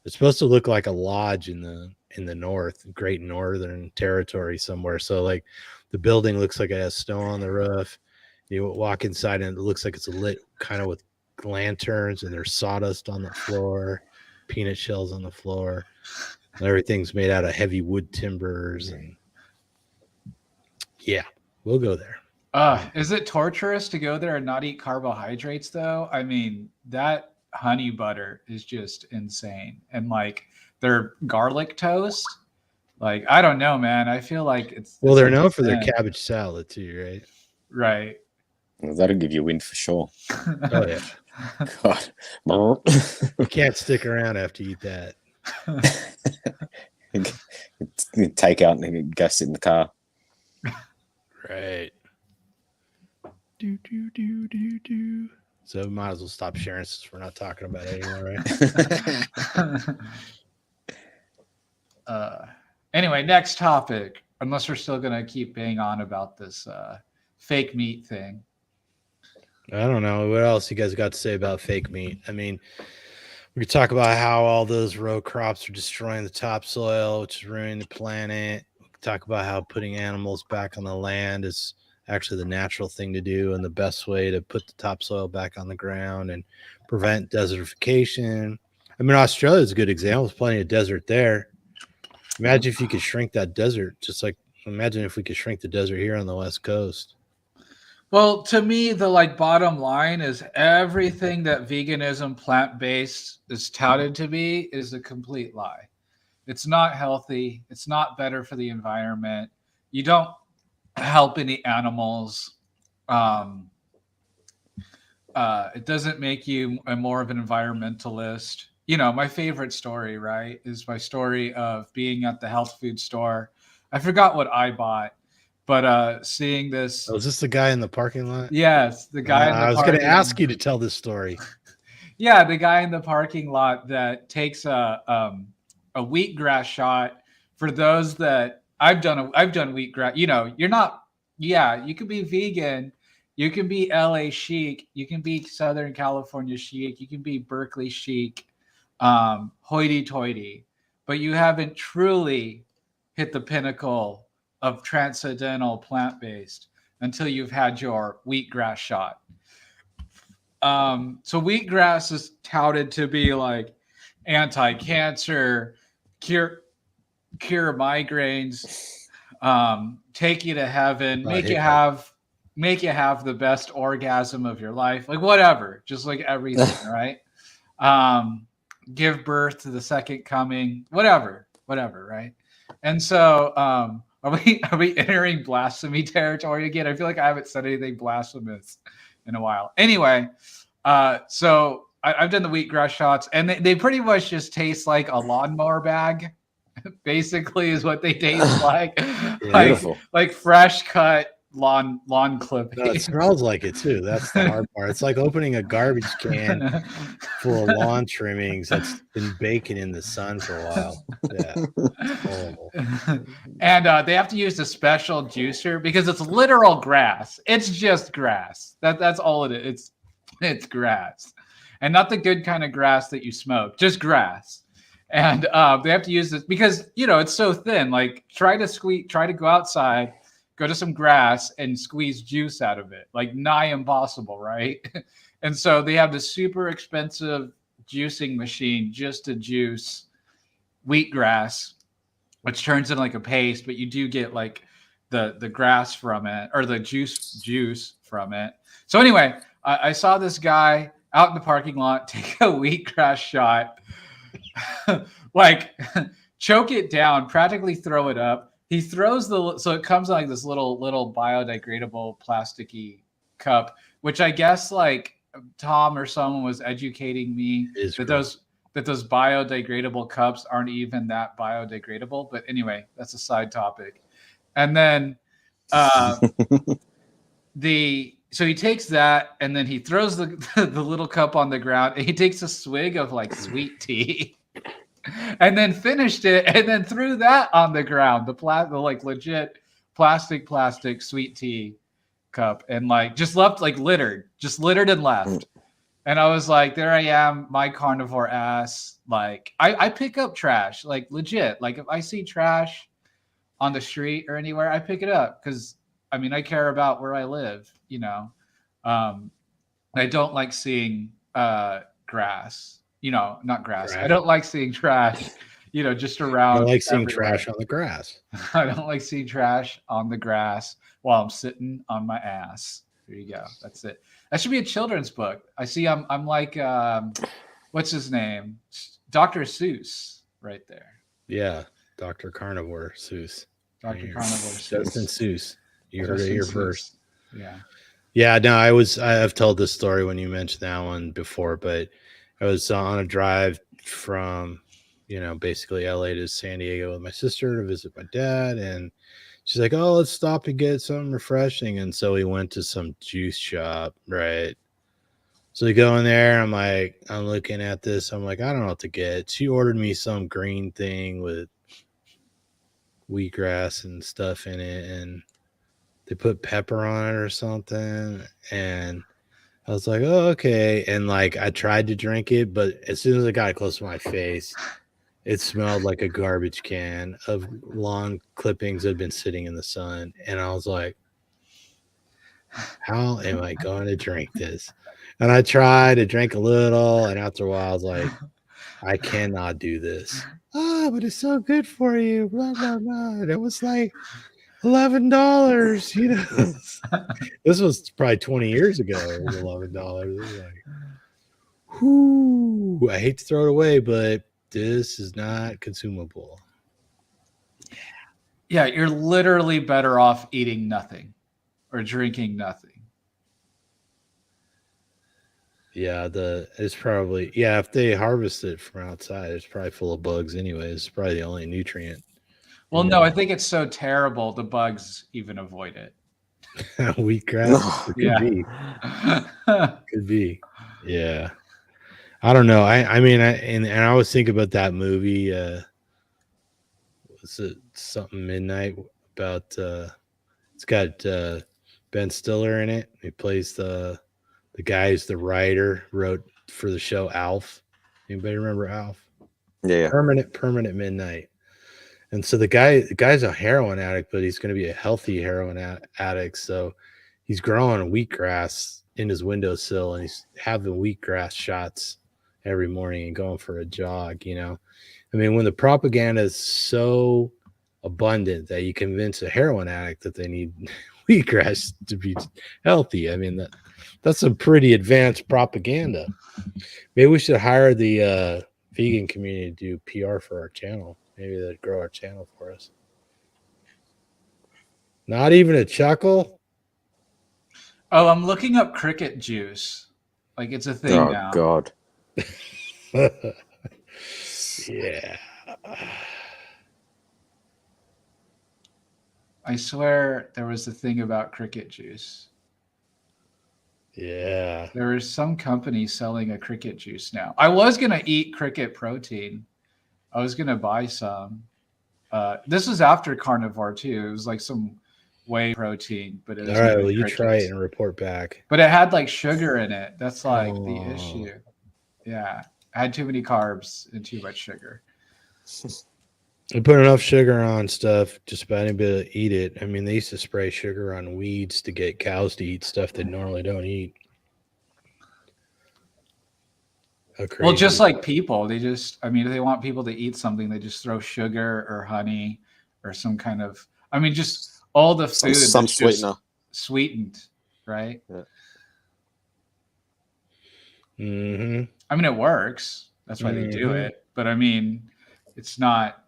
It's supposed to look like a lodge in the north, Great Northern Territory somewhere. So like the building looks like it has snow on the roof. You walk inside and it looks like it's lit kind of with lanterns, and there's sawdust on the floor, peanut shells on the floor. And everything's made out of heavy wood timbers, and yeah, we'll go there. Is it torturous to go there and not eat carbohydrates though? I mean, that honey butter is just insane. And like their garlic toast, like I don't know, man. I feel like it's They're like known for their insane. cabbage salad too, right? Right. That'll give you a win for sure. Oh yeah. God. You can't stick around after you eat that. Take out and go sit in the car. Right. Do. So we might as well stop sharing since we're not talking about it anymore, right? Anyway, next topic. Unless we're still gonna keep banging on about this fake meat thing. I don't know. What else you guys got to say about fake meat? I mean, we could talk about how all those row crops are destroying the topsoil, which is ruining the planet. We could talk about how putting animals back on the land is actually the natural thing to do and the best way to put the topsoil back on the ground and prevent desertification. I mean, Australia is a good example. There's plenty of desert there. Imagine if you could shrink that desert, just like imagine if we could shrink the desert here on the West Coast. Well, to me, the like bottom line is everything that veganism, plant-based is touted to be is a complete lie. It's not healthy. It's not better for the environment. You don't help any animals. It doesn't make you more of an environmentalist. my favorite story, right, is my story of being at the health food store. I forgot what I bought, but seeing this. Oh, is this the guy in the parking lot? Yes, the guy in the I was going to parking. ask you to tell this story. Yeah, the guy in the parking lot that takes a wheatgrass shot. For those that I've done wheatgrass. You're not. Yeah, you can be vegan, you can be LA chic, you can be Southern California chic, you can be Berkeley chic, hoity-toity, but you haven't truly hit the pinnacle of transcendental plant-based until you've had your wheatgrass shot. So wheatgrass is touted to be like anti-cancer, cure migraines, take you to heaven, make you have the best orgasm of your life, like whatever, just like everything, right? Give birth to the second coming, whatever, right? And so, are we entering blasphemy territory again? I feel like I haven't said anything blasphemous in a while. Anyway, so I've done the wheatgrass shots, and they pretty much just taste like a lawnmower bag. Basically, is what they taste like. Beautiful. Like fresh cut lawn clipping. No, it smells like it too. That's the hard part. It's like opening a garbage can full of lawn trimmings that's been baking in the sun for a while. Yeah, it's horrible. And they have to use a special juicer because it's literal grass. It's just grass. That's all it is. It's grass, and not the good kind of grass that you smoke. Just grass. And they have to use this because it's so thin. Like try to go outside, go to some grass and squeeze juice out of it. Like nigh impossible, right? And so they have this super expensive juicing machine just to juice wheatgrass, which turns into like a paste, but you do get like the grass from it, or the juice from it. So anyway, I saw this guy out in the parking lot take a wheatgrass shot. Like choke it down, practically throw it up. He throws so it comes in like this little biodegradable plasticky cup, which I guess like Tom or someone was educating me that those biodegradable cups aren't even that biodegradable. But anyway, that's a side topic. And then so he takes that and then he throws the little cup on the ground and he takes a swig of like sweet tea. And then finished it, and then threw that on the ground, the like legit plastic sweet tea cup, and like just left like littered and left. And I was like, there I am, my carnivore ass. Like I pick up trash, like legit. Like if I see trash on the street or anywhere, I pick it up because I care about where I live. I don't like seeing grass. Not grass. I don't like seeing trash, just around. I don't like seeing everywhere. trash on the grass. I don't like seeing trash on the grass while I'm sitting on my ass. There you go. That's it. That should be a children's book. I see. I'm like, what's his name? Dr. Seuss, right there. Yeah, Dr. Carnivore Seuss. Dr. Carnivore Seuss. Justin Seuss. You heard it here first. Yeah. Yeah. No, I've told this story when you mentioned that one before, but I was on a drive from, basically LA to San Diego with my sister to visit my dad. And she's like, oh, let's stop and get something refreshing. And so we went to some juice shop, right? So we go in there. I'm looking at this. I'm like, I don't know what to get. She ordered me some green thing with wheatgrass and stuff in it. And they put pepper on it or something. And I was like, oh, okay. And like, I tried to drink it, but as soon as I got it close to my face, it smelled like a garbage can of lawn clippings that had been sitting in the sun. And I was like, how am I going to drink this? And I tried to drink a little. And after a while, I was like, I cannot do this. Oh, but it's so good for you. Blah, blah, blah. And it was like $11, This was probably 20 years ago. It was $11. It was like, whoo, I hate to throw it away, but this is not consumable. Yeah, you're literally better off eating nothing or drinking nothing. Yeah, it's probably if they harvest it from outside, it's probably full of bugs anyways. It's probably the only nutrient. Well, no, I think it's so terrible the bugs even avoid it. Wheatgrass. It Yeah. could be. Yeah. I don't know. I mean and I was thinking about that movie, was it something midnight about it's got Ben Stiller in it. He plays the guy who's the writer, wrote for the show Alf. Anybody remember Alf? Yeah. Permanent Midnight. And so the guy's a heroin addict, but he's going to be a healthy heroin addict. So he's growing wheatgrass in his windowsill, and he's having wheatgrass shots every morning and going for a jog. I mean, when the propaganda is so abundant that you convince a heroin addict that they need wheatgrass to be healthy, I mean that's some pretty advanced propaganda. Maybe we should hire the vegan community to do PR for our channel. Maybe they'd grow our channel for us. Not even a chuckle. Oh, I'm looking up cricket juice. Like it's a thing now. Oh God. Yeah. I swear there was a thing about cricket juice. Yeah. There is some company selling a cricket juice now. I was going to eat cricket protein. I was going to buy some. This was after carnivore too. It was like some whey protein, but it was All right. made Well, with you crickets. try it and report back. But it had like sugar in it. That's like the Oh. issue. Yeah. I had too many carbs and too much sugar. They put enough sugar on stuff, just about anybody to eat it. I mean, they used to spray sugar on weeds to get cows to eat stuff they normally don't eat. Well, just like people, they just, I mean, if they want people to eat something, they just throw sugar or honey or some kind of, I mean, just all the food Some that's just sweetener. sweetened, right? Yeah. Mm-hmm. I mean, it works. That's why they do Mhm. it. But I mean, it's not,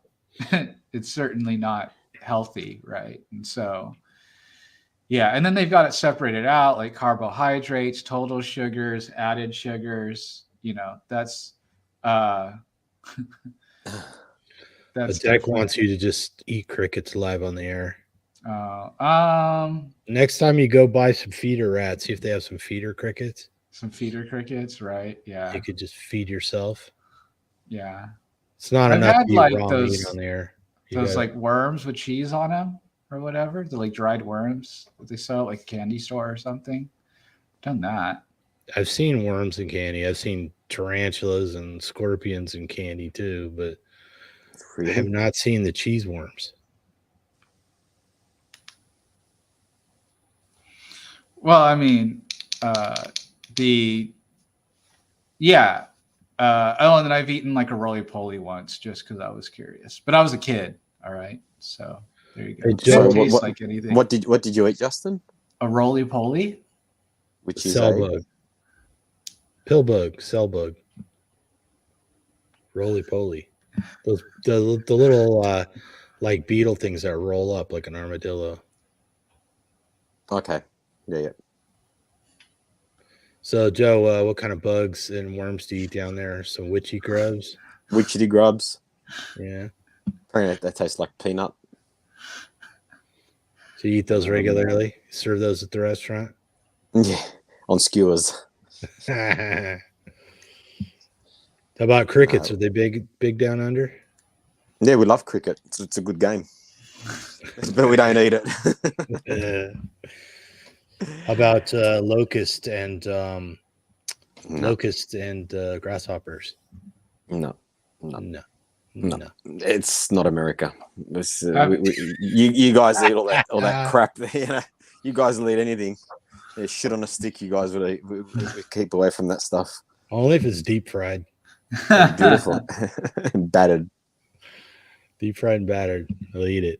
it's certainly not healthy, right? And so, yeah. And then they've got it separated out like carbohydrates, total sugars, added sugars. That's, But that's Deck wants you to just eat crickets live on the air. different. Next time you go buy some feeder rats, see if they have some feeder crickets. Some feeder crickets, right? Yeah. You could just feed yourself. Yeah. It's not I've enough had to eat like raw meat on the air. those like worms with cheese on them or whatever. The like dried worms that they sell at like a candy store or something. Done that. I've seen worms in candy. I've seen tarantulas and scorpions in candy too, but I have Really? not seen the cheese worms. Well, I mean, yeah. And then I've eaten like a roly-poly once just because I was curious. But I was a kid, all right? So there you go. Hey, It Joe, doesn't taste what- like anything. What did you eat, Justin? A roly-poly? Which is Cell a bug, pill bug, cell bug, roly poly. Those the little like beetle things that roll up like an armadillo. okay. Yeah. So Joe, what kind of bugs and worms do you eat down there? Some witchy grubs. Witchetty grubs. Yeah. Apparently they taste like peanut. So you eat those regularly? Serve those at the restaurant? Yeah. On skewers. How about crickets? Are they big down under? Yeah, we love cricket. It's a good game. But we don't eat it. How about locust and No. grasshoppers? No. No. It's not America. You guys eat all that crap. You guys will eat anything. There's shit on a stick. You guys would eat. We keep away from that stuff. Only if it's deep fried. Beautiful. Battered. Deep fried and battered. I'll eat it.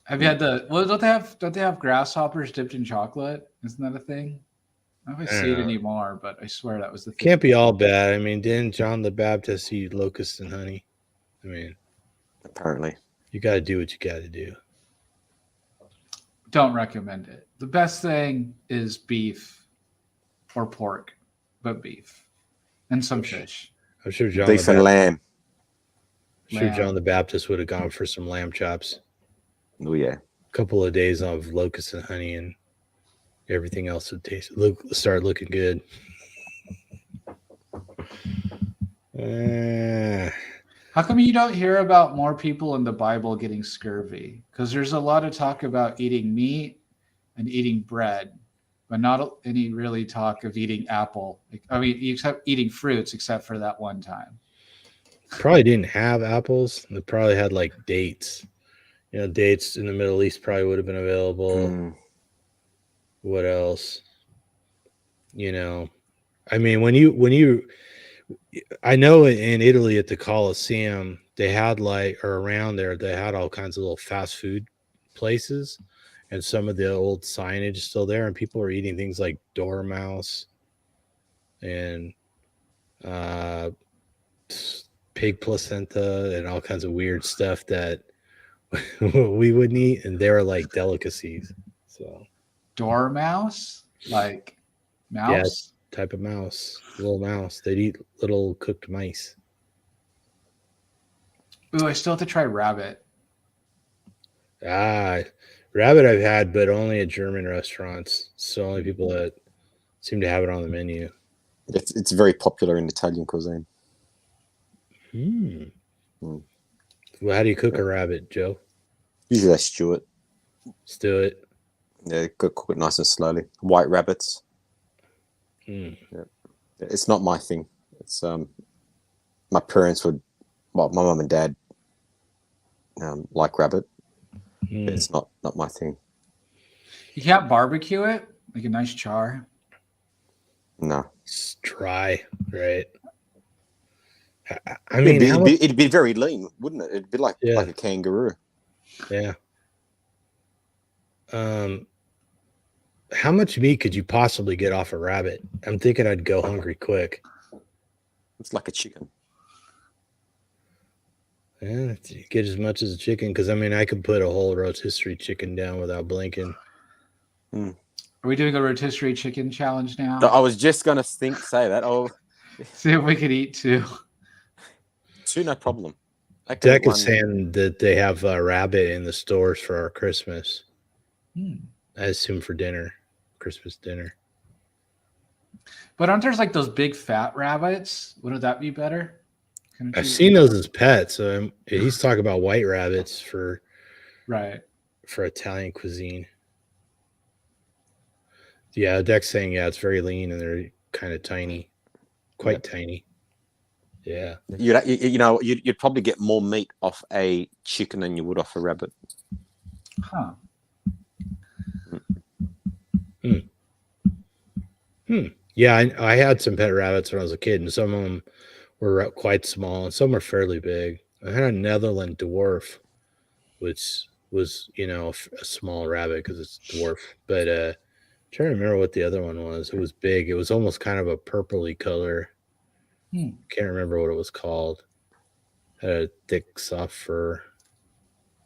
Have you had don't they have grasshoppers dipped in chocolate? Isn't that a thing? I don't know if I see it anymore, but I swear that was the thing. Can't be all bad. I mean, didn't John the Baptist eat locusts and honey? I mean, Apparently. you got to do what you got to do. Don't recommend it. The best thing is beef or pork. but beef and some Fish. fish. I'm sure John Beef and lamb. Sure, John Lamb. the Baptist would have gone for some lamb chops. Oh yeah. A couple of days of locusts and honey, and everything else would start looking good. How come you don't hear about more people in the Bible getting scurvy? Because there's a lot of talk about eating meat and eating bread, but not any really talk of eating apple. I mean, except eating fruits, except for that one time. Probably didn't have apples. They probably had like dates. You know, dates in the Middle East probably would have been available. What else? You know, I mean, I know in Italy at the Colosseum, they had or around there, they had all kinds of little fast food places, and some of the old signage is still there, and people are eating things like dormouse and pig placenta and all kinds of weird stuff that we wouldn't eat, and they're like delicacies. So Dormouse, like mouse. Yes. Type of mouse, little mouse. They'd eat little cooked mice. Ooh, I still have to try rabbit. Rabbit I've had, but only at German restaurants. It's the only people that seem to have it on the menu. It's very popular in Italian cuisine. Well, how do you cook a rabbit, Joe? Usually they stew it. Stew it. Yeah, cook it nice and slowly. White rabbits. Yeah. It's not my thing. It's my parents would, well, my mum and dad like rabbit. It's not my thing. You can't barbecue it, like a nice char. No, it's dry, right? I mean, it'd be very lean, wouldn't it? It'd be like a kangaroo. Yeah. How much meat could you possibly get off a rabbit? I'm thinking I'd go hungry quick. It's like a chicken. Yeah, get as much as a chicken, because I mean, I could put a whole rotisserie chicken down without blinking. Are we doing a rotisserie chicken challenge now? I was just gonna say that. Oh, see if we could eat two. Two, no problem. Deck is saying that they have a rabbit in the stores for our Christmas. I assume for dinner, Christmas dinner. But aren't there like those big fat rabbits? Wouldn't that be better? I've seen those as pets. So he's talking about white rabbits for Italian cuisine. Yeah, Deck's saying it's very lean and they're kind of tiny, quite tiny. Yeah, you'd probably get more meat off a chicken than you would off a rabbit. Huh. Yeah, I had some pet rabbits when I was a kid, and some of them were quite small, and some were fairly big. I had a Netherland dwarf, which was, a small rabbit because it's dwarf. But I'm trying to remember what the other one was. It was big. It was almost kind of a purpley color. Can't remember what it was called. Had a thick, soft fur.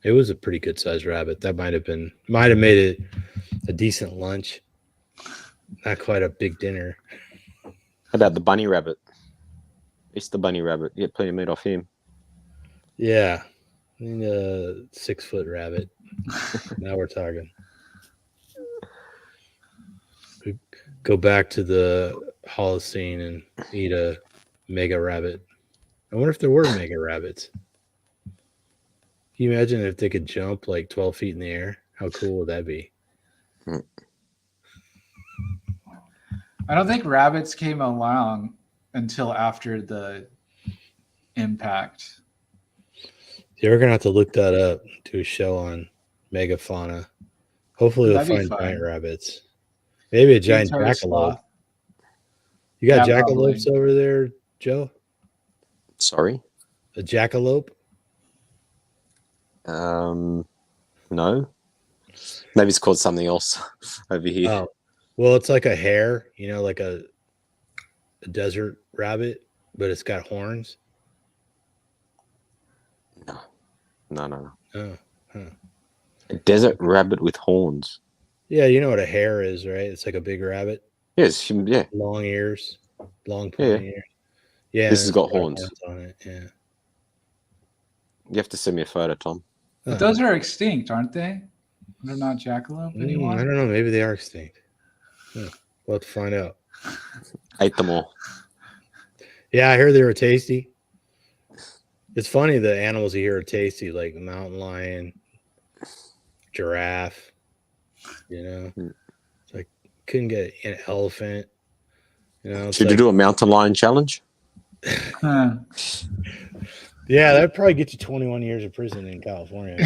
It was a pretty good sized rabbit. That might have made it a decent lunch. Not quite a big dinner. How about the bunny rabbit? It's the bunny rabbit. You get plenty of meat off him. Yeah. I mean, a 6-foot rabbit. Now we're talking. We go back to the Holocene and eat a mega rabbit. I wonder if there were mega rabbits. Can you imagine if they could jump like 12 feet in the air? How cool would that be? I don't think rabbits came along until after the impact. You're going to have to look that up, do a show on megafauna. Hopefully we'll find giant rabbits. Maybe a giant jackalope. You got jackalopes over there, Joe? Sorry? A jackalope? No. Maybe it's called something else over here. Oh. Well, it's like a hare, like a desert rabbit, but it's got horns. No. Oh, huh. A desert rabbit with horns. Yeah, you know what a hare is, right? It's like a big rabbit. Yes, yeah. Long ears. long Yeah. pointy ears. Yeah, This has and got it's got horns. on it. Yeah. You have to send me a photo, Tom. But those are extinct, aren't they? They're not jackalope anymore. I don't know. Maybe they are extinct. We'll have to find out. Ate them all. Yeah, I heard they were tasty. It's funny the animals you hear are tasty, like mountain lion, giraffe. You know, it's like couldn't get an elephant. You know, it's Should you like, do a mountain lion challenge? Huh. yeah, that'd probably get you 21 years of prison in California.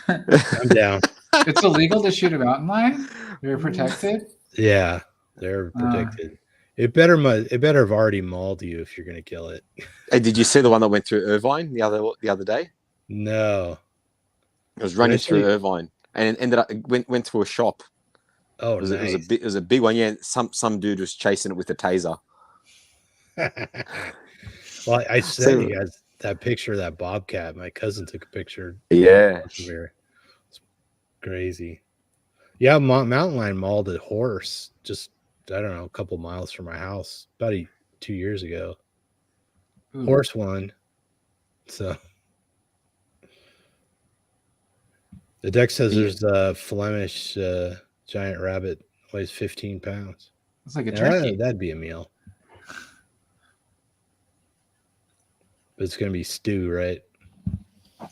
But I'm down. It's illegal to shoot a mountain lion. They're protected. Yeah, they're protected. It better have already mauled you if you're gonna kill it. Hey, did you see the one that went through Irvine the other day? No. It was running Actually- through Irvine and it ended up went through a shop. Oh, It was, nice. it was a big one. Yeah, some dude was chasing it with a taser. Well, I So- sent you guys that picture of that bobcat. My cousin took a picture. Yeah. It's crazy. Yeah, mountain lion mauled a horse just, I don't know, a couple miles from my house about 2 years ago. Ooh. Horse won. So the deck says there's a Flemish giant rabbit, weighs 15 pounds. It's like a Yeah, turkey. that'd be a meal. But it's gonna be stew, right? What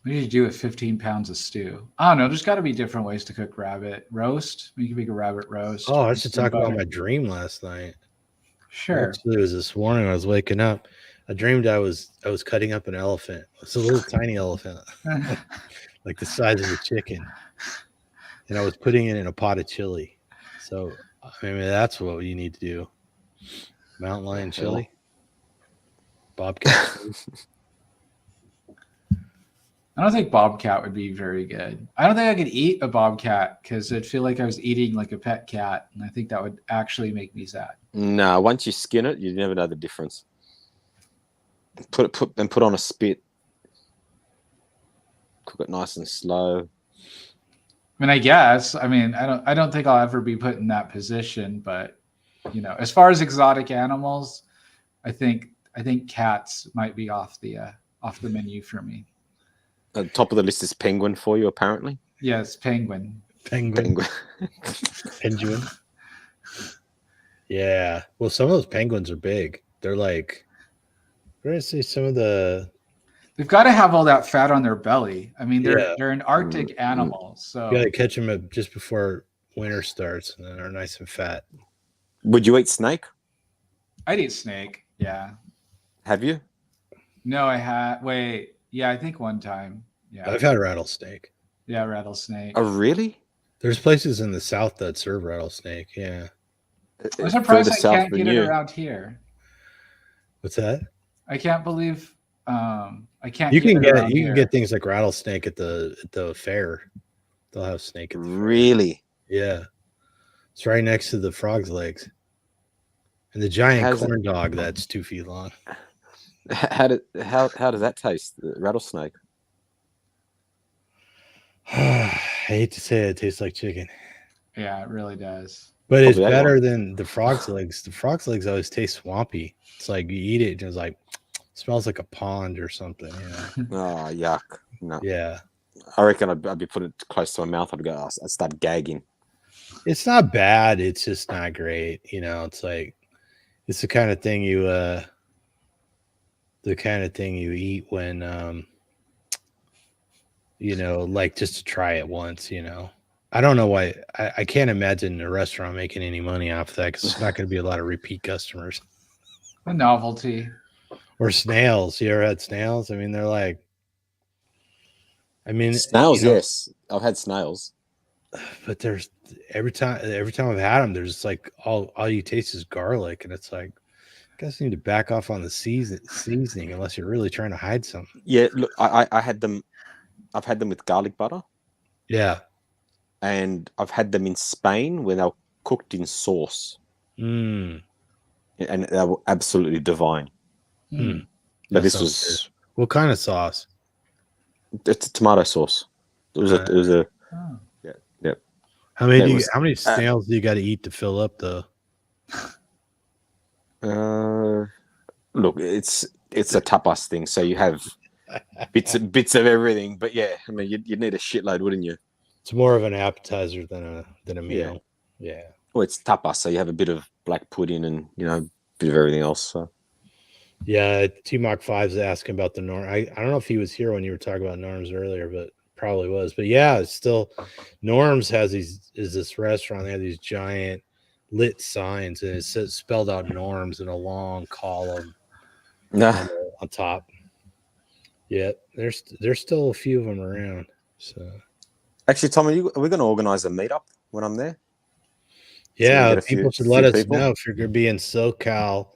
do you do with 15 pounds of stew? I don't know. There's got to be different ways to cook rabbit. Roast. You can make a rabbit roast. Oh, I with should some talk about butter. my dream last night. Sure. Actually, it was this morning. I was waking up. I dreamed I was cutting up an elephant. It's a little tiny elephant, like the size of a chicken, and I was putting it in a pot of chili. So, I mean, that's what you need to do. Mountain lion chili, bobcat. I don't think bobcat would be very good. I don't think I could eat a bobcat because I'd feel like I was eating like a pet cat, and I think that would actually make me sad. No, once you skin it, you never know the difference. Put on a spit. Cook it nice and slow. I mean, I guess. I mean, I don't think I'll ever be put in that position, but you know, as far as exotic animals, I think cats might be off the menu for me. At the top of the list is penguin for you, apparently. Yes, penguin. Penguin. Penguin. Yeah. Well, some of those penguins are big. They're like, we're gonna see some of the. They've got to have all that fat on their belly. I mean, Yeah. they're an Arctic animal, so You gotta catch them up just before winter starts, and then they're nice and fat. Would you eat snake? I'd eat snake. Yeah. Have you? No, I had. Wait. Yeah, I think one time. Yeah. I've had rattlesnake. Yeah, rattlesnake. Oh, really? There's places in the south that serve rattlesnake. Yeah. I'm surprised Further I south can't than get you. it around here. What's that? I can't believe I can't. You can it get around you here. can get things like rattlesnake at the fair. They'll have snake at the fair. Really? Yeah. It's right next to the frog's legs. And the giant How's it- corn dog that's 2 feet long. How does that taste? The rattlesnake. I hate to say it tastes like chicken. Yeah, it really does. But it's Probably that better one. than the frog's legs. The frog's legs always taste swampy. It's like you eat it and it's like smells like a pond or something. Yeah. Oh, yuck. No. Yeah. I reckon I'd be putting it close to my mouth. I'd start gagging. It's not bad. It's just not great. You know, it's like it's the kind of thing you eat when you know, like just to try it once, you know. I don't know why I can't imagine a restaurant making any money off of that because it's not going to be a lot of repeat customers. The novelty. Or snails. You ever had snails? I mean, they're like, I mean, Snails, you know, yes. I've had snails. but there's every time I've had them, there's like all you taste is garlic, and it's like, you guys need to back off on the seasoning unless you're really trying to hide something. Yeah, look, I had them. I've had them with garlic butter, Yeah. and I've had them in Spain when they were cooked in sauce, Mm. and they were absolutely divine. Hmm. But That this sounds was What kind of sauce? it's a tomato sauce. It was a Oh. How many It was- how many snails do you got to eat to fill up the? Look, it's a tapas thing, so you have bits of everything. But yeah, I mean, you'd need a shitload, wouldn't you? It's more of an appetizer than a meal. Yeah. Well, it's tapas, so you have a bit of black pudding and a bit of everything else. So. Yeah, T-Mock 5's asking about the norm. I don't know if he was here when you were talking about Norms earlier, but probably was. But yeah, it's still Norms is this restaurant. They have these giant lit signs, and it says spelled out Norms in a long column on top. Yeah, there's still a few of them around. So actually, Tom, are we going to organize a meetup when I'm there? Yeah, so people should let us know if you're going to be in SoCal.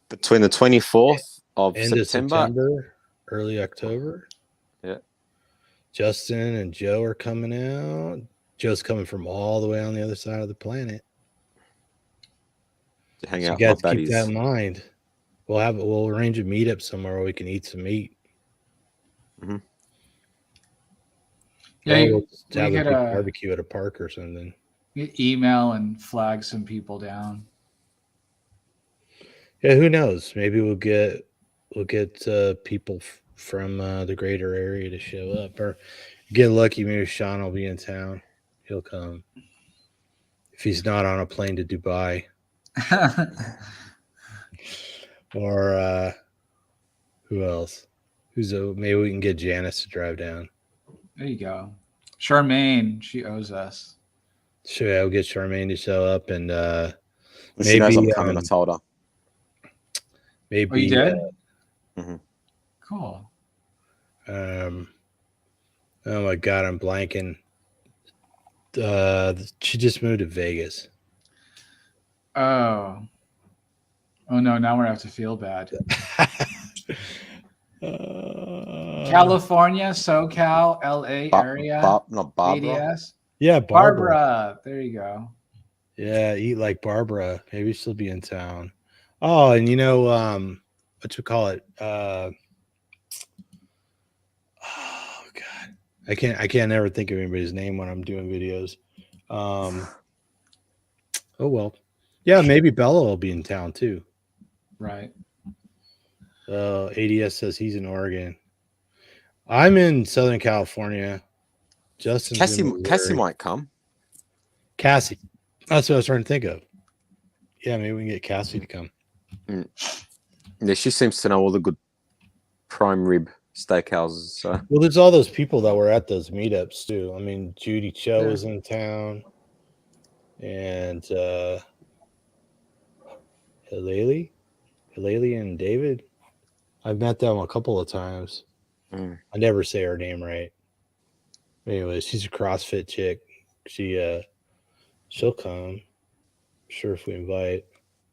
Between the 24th of end September, of September, early October. Yeah. Justin and Joe are coming out. Joe's coming from all the way on the other side of the planet. To hang so out you guys with my keep buddies. that in mind. We'll arrange a meetup somewhere where we can eat some meat. Mm-hmm. Yeah, we'll just have a get big barbecue at a park or something. Email and flag some people down. Yeah, who knows? Maybe we'll get people from the greater area to show up, or get lucky. Maybe Sean will be in town. He'll come if he's not on a plane to Dubai. Or who else? Maybe we can get Janice to drive down. There you go. Charmaine, she owes us. Sure, I'll get Charmaine to show up, and she knows I'm coming. I told her. Maybe. Oh, you did? Mm-hmm. Cool. Oh my God, I'm blanking. She just moved to Vegas. Oh no! Now we have to feel bad. California, SoCal, LA area. Not Barbara. ADS. Yeah, Barbara. There you go. Yeah, eat like Barbara. Maybe she'll be in town. Oh, and what you call it? Oh God, I can't never think of anybody's name when I'm doing videos. Oh well, yeah, maybe Bella will be in town too. Right. ADS says he's in Oregon. I'm in Southern California. Cassie might come. Cassie. That's what I was trying to think of. Yeah, maybe we can get Cassie to come. Yeah, she seems to know all the good prime rib steakhouses. So. Well, there's all those people that were at those meetups too. I mean, Judy Cho is in town, and Hilali and David. I've met them a couple of times. I never say her name right. Anyway, she's a CrossFit chick. She'll come. I'm sure if we invite.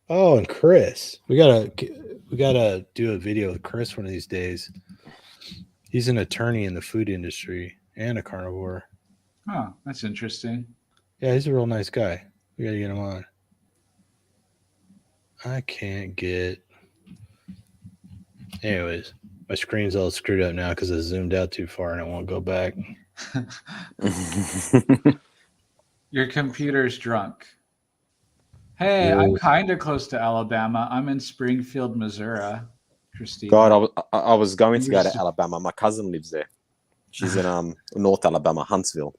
Oh, and Chris. We gotta do a video with Chris one of these days. He's an attorney in the food industry and a carnivore. Oh, that's interesting. Yeah, he's a real nice guy. We gotta get him on. I can't get. Anyways, my screen's all screwed up now because I zoomed out too far and it won't go back. Your computer's drunk. Hey, I'm kind of close to Alabama. I'm in Springfield, Missouri. Christine. God, I was going to go to Alabama. My cousin lives there. She's in North Alabama, Huntsville.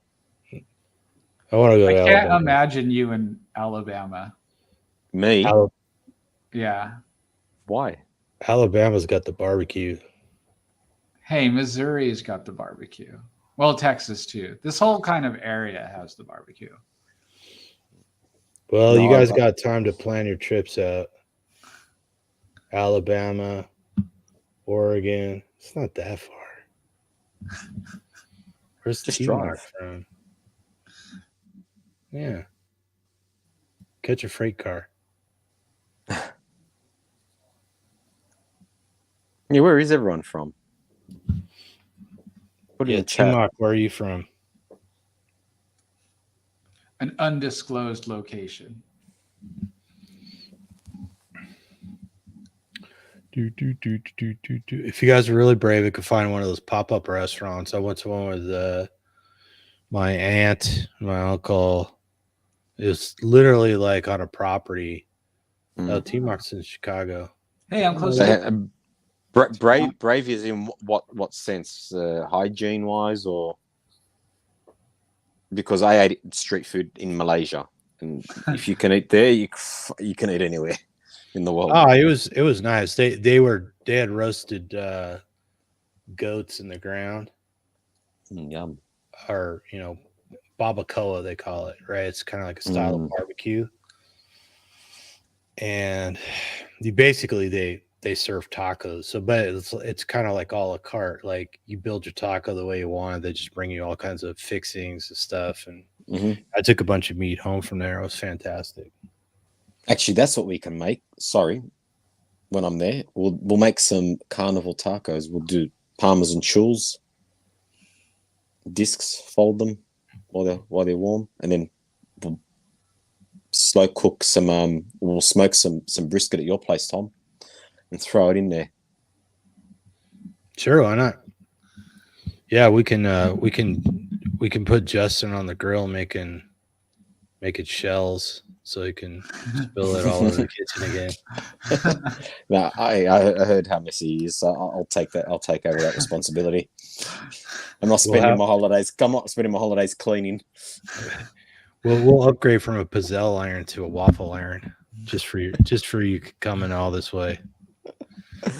I want to go. I can't imagine you in Alabama. Me? Yeah. Why? Alabama's got the barbecue. Hey, Missouri's got the barbecue. Well, Texas too. This whole kind of area has the barbecue. Well, you guys got time to plan your trips out. Alabama, Oregon. It's not that far. Where's the T-Mark from? Yeah. Catch a freight car. Yeah, where is everyone from? Put in the chat. T-Mark, where are you from? An undisclosed location. If you guys are really brave, you could find one of those pop-up restaurants. I went to one with my aunt, my uncle. It was literally like on a property, Oh, T-Mark's in Chicago. Hey, I'm close. Brave is in what sense? Hygiene wise, or because I ate street food in Malaysia, and if you can eat there, you can eat anywhere in the world. Oh, it was nice. They had roasted goats in the ground, Yum. or barbacoa they call it, right? It's kind of like a style of barbecue, and they serve tacos. So, but it's kind of like a la carte. Like you build your taco the way you want. They just bring you all kinds of fixings and stuff. And I took a bunch of meat home from there. It was fantastic. Actually, that's what we can make. Sorry, when I'm there, we'll make some carnival tacos. We'll do Parmesan chuls, discs, fold them while they're warm, and then we'll slow cook some. We'll smoke some brisket at your place, Tom, and throw it in there. Sure, why not? Yeah, we can put Justin on the grill making shells so he can spill it all over the kitchen again. No, I heard how messy he is, so I'll take that. I'll take over that responsibility. I'm not spending my holidays. I'm not spending my holidays cleaning. We'll upgrade from a pizzelle iron to a waffle iron just for you coming all this way.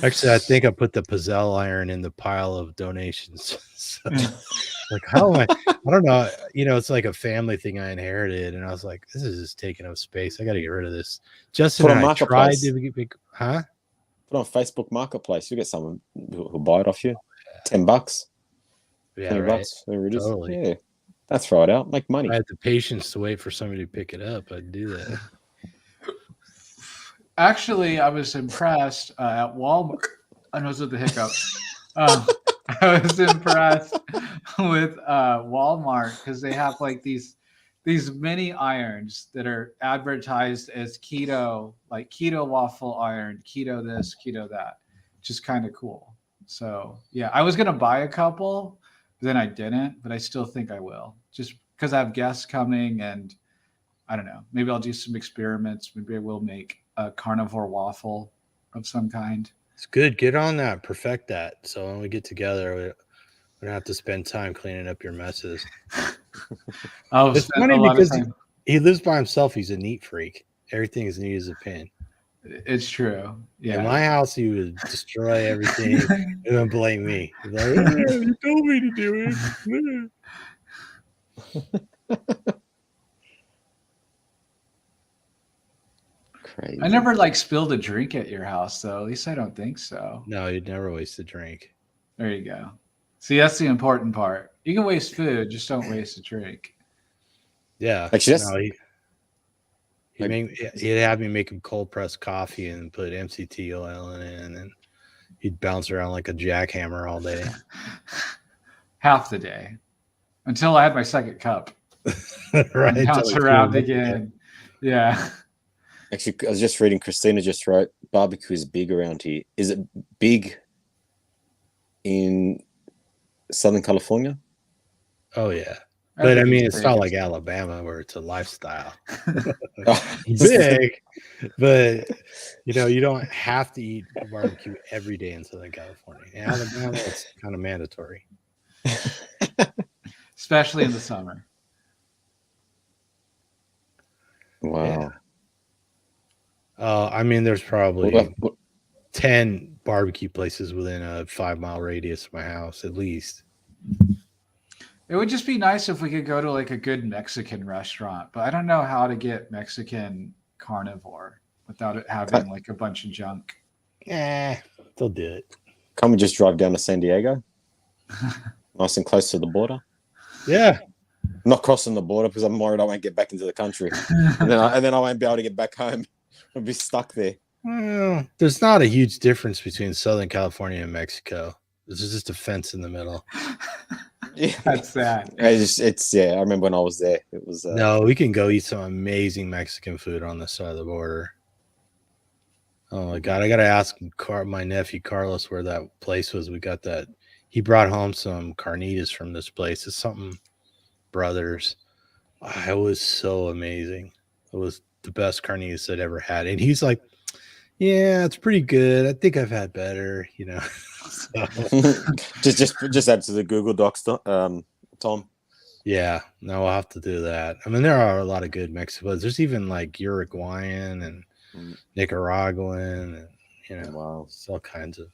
Actually, I think I put the pizzelle iron in the pile of donations. So, like, how am I don't know. It's like a family thing I inherited, and I was like, this is just taking up space. I got to get rid of this. Justin and I tried to get huh? Put on Facebook Marketplace. You get someone who'll buy it off you. $10. Yeah, $20, right. whatever it is. Totally. Yeah, that's throw it out. Make money. I had the patience to wait for somebody to pick it up. I'd do that. Actually, I was impressed at Walmart. I know with the hiccups. I was impressed with Walmart because they have like these mini irons that are advertised as keto, like keto waffle iron, keto this, keto that, which is kind of cool. So yeah, I was gonna buy a couple, but then I didn't. But I still think I will, just because I have guests coming, and I don't know. Maybe I'll do some experiments. Maybe I will make a carnivore waffle of some kind. It's good. Get on that. Perfect that. So when we get together, we don't have to spend time cleaning up your messes. It's funny because he lives by himself. He's a neat freak. Everything is neat as a pin. It's true. Yeah. In my house, he would destroy everything and then blame me. He'd be like, you told me to do it. Crazy. I never spilled a drink at your house, though. At least I don't think so. No, you'd never waste a drink. There you go. See, that's the important part. You can waste food, just don't waste a drink. Yeah. Actually, he'd have me make him cold pressed coffee and put MCT oil in it, and then he'd bounce around like a jackhammer all day. Half the day. Until I had my second cup. Right. And bounce around again. Yeah. Actually, I was just reading, Christina just wrote, barbecue is big around here. Is it big in Southern California? Oh, yeah. But I mean, it's not like Alabama where it's a lifestyle. Big, but you don't have to eat barbecue every day in Southern California. In Alabama, it's kind of mandatory. Especially in the summer. Wow. Yeah. I mean, there's probably 10 barbecue places within a 5-mile radius of my house, at least. It would just be nice if we could go to like a good Mexican restaurant, but I don't know how to get Mexican carnivore without it having like a bunch of junk. They'll do it. Can't we just drive down to San Diego? Nice and close to the border. Yeah. Not crossing the border because I'm worried I won't get back into the country. and then I won't be able to get back home. I'll be stuck there. Well, there's not a huge difference between Southern California and Mexico. There's just a fence in the middle. Yeah, that's sad. I remember when I was there. It was no. We can go eat some amazing Mexican food on the side of the border. Oh my god! I gotta ask my nephew Carlos where that place was. We got that. He brought home some carnitas from this place. It's something Brothers. It was so amazing. It was the best carnitas I'd ever had. And he's like, yeah, it's pretty good. I think I've had better, you know. So, just add to the Google Docs, Tom. yeah, no, we'll have to do that. I mean, there are a lot of good Mexicans. There's even like Uruguayan and Nicaraguan, and you know, Wow. it's all kinds of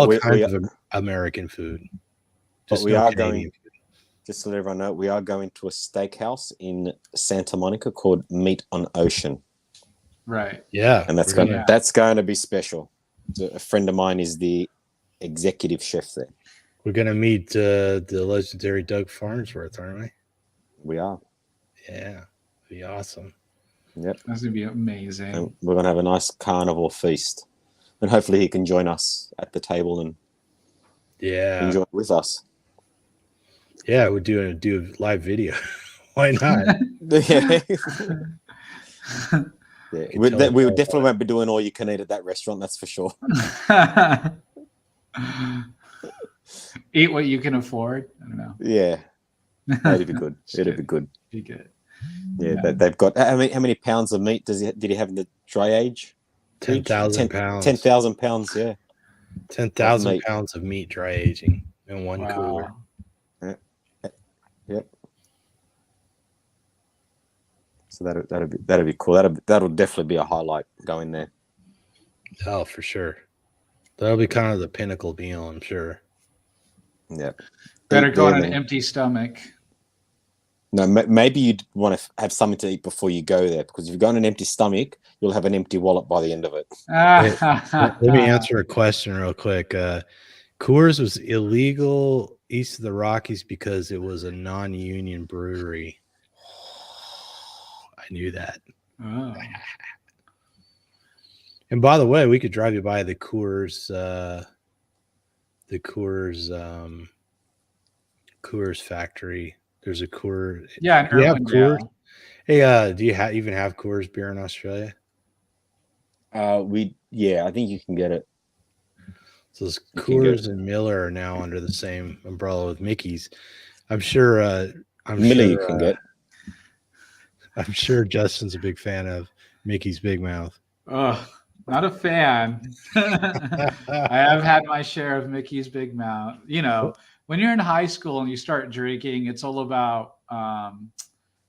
we of American food. But Just we no are Canadian going, just to let everyone know, we are going to a steakhouse in Santa Monica called Meat on Ocean, Right. Yeah, and that's going to be special. A friend of mine is the executive chef there. we're gonna meet the legendary Doug Farnsworth, aren't we? We are. Yeah, be awesome. Yep. That's gonna be amazing. And we're going to have a nice carnivore feast, and hopefully he can join us at the table and enjoy it with us. Yeah, we're do a live video. Why not? Yeah. We tell definitely won't be doing all you can eat at that restaurant. That's for sure. Eat what you can afford. I don't know. Yeah, that'd be good. It'd be good. Be good. Yeah, they've got how many pounds of meat did he have in the dry age? 10,000 pounds. 10,000 pounds. Yeah, 10,000 pounds of meat dry aging in one cooler. Yep. So that'd be cool. That'll definitely be a highlight going there. Oh, for sure. That'll be kind of the pinnacle meal, I'm sure. Yeah. Better go on an empty stomach. No, maybe you'd want to have something to eat before you go there, because if you go on an empty stomach, you'll have an empty wallet by the end of it. Let me answer a question real quick. Coors was illegal east of the Rockies because it was a non-union brewery. I knew that. Oh. And by the way, we could drive you by the Coors factory. There's a Coors. Yeah, do you have Coors? Hey, do you even have Coors beer in Australia? I think you can get it. So Coors and Miller are now under the same umbrella with Mickey's. I'm sure Miller you can get. I'm sure Justin's a big fan of Mickey's Big Mouth. Oh, not a fan. I have had my share of Mickey's Big Mouth. You know, when you're in high school and you start drinking, it's all about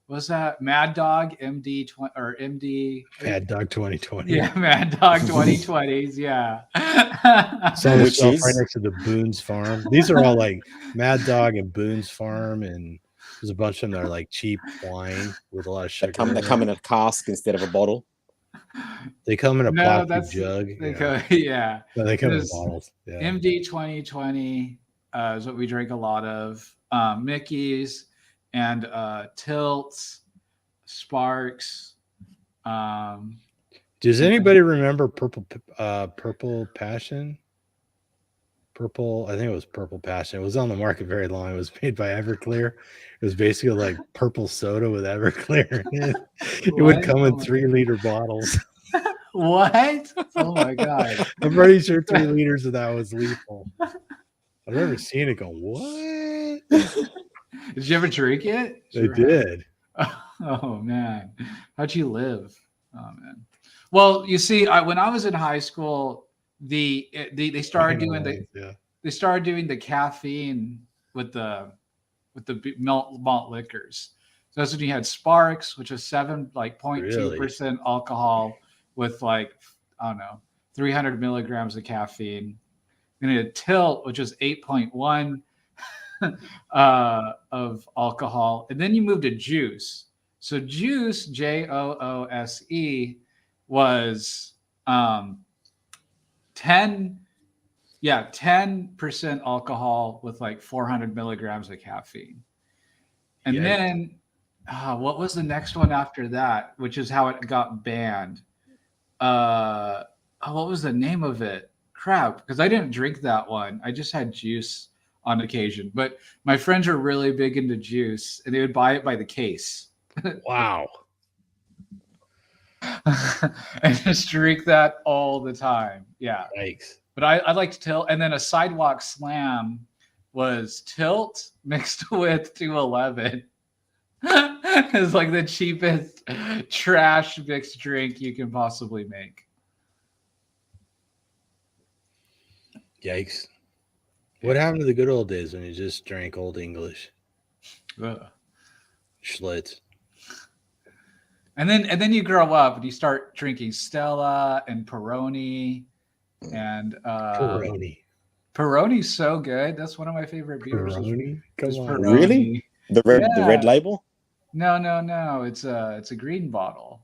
what's that? Mad Dog MD or MD Mad Dog 2020. Yeah, Mad Dog 2020s. Yeah. So the shelf right next to the Boone's Farm. These are all like Mad Dog and Boone's Farm, and there's a bunch of them that are like cheap wine with a lot of sugar. They come in a cask instead of a bottle. They come in a plastic jug. They come in bottles. Yeah. MD 2020 is what we drink a lot of. Mickey's and Tilts, Sparks. Does anybody remember Purple Passion? I think it was Purple Passion. It was on the market very long. It was made by Everclear. It was basically like purple soda with Everclear in it. It would come in 3-liter bottles. What? Oh my god! I'm pretty sure 3 liters of that was lethal. I've never seen it go, what? Did you ever drink it? I did. Oh man, how'd you live? Oh man. Well, you see, when I was in high school, they started doing the caffeine with the malt liquors. So that's when you had Sparks, which is 0.2% alcohol with 300 milligrams of caffeine. Then you had Tilt, which is 8.1 of alcohol, and then you moved to Juice. So Juice, JOOSE, was 10% alcohol with 400 milligrams of caffeine. And then what was the next one after that, which is how it got banned? What was the name of it? Crap, because I didn't drink that one. I just had Juice on occasion. But my friends are really big into Juice, and they would buy it by the case. Wow. And just drink that all the time. Yeah. Yikes. But I like Tilt. And then a Sidewalk Slam was Tilt mixed with 211. It's like the cheapest trash mixed drink you can possibly make. Yikes. What happened to the good old days when you just drank Old English? Ugh. Schlitz. And then you grow up and you start drinking Stella and Peroni, and Peroni. Peroni's so good. That's one of my favorite beers. Peroni? is Come on. Peroni. Really? The red label? No. It's a green bottle.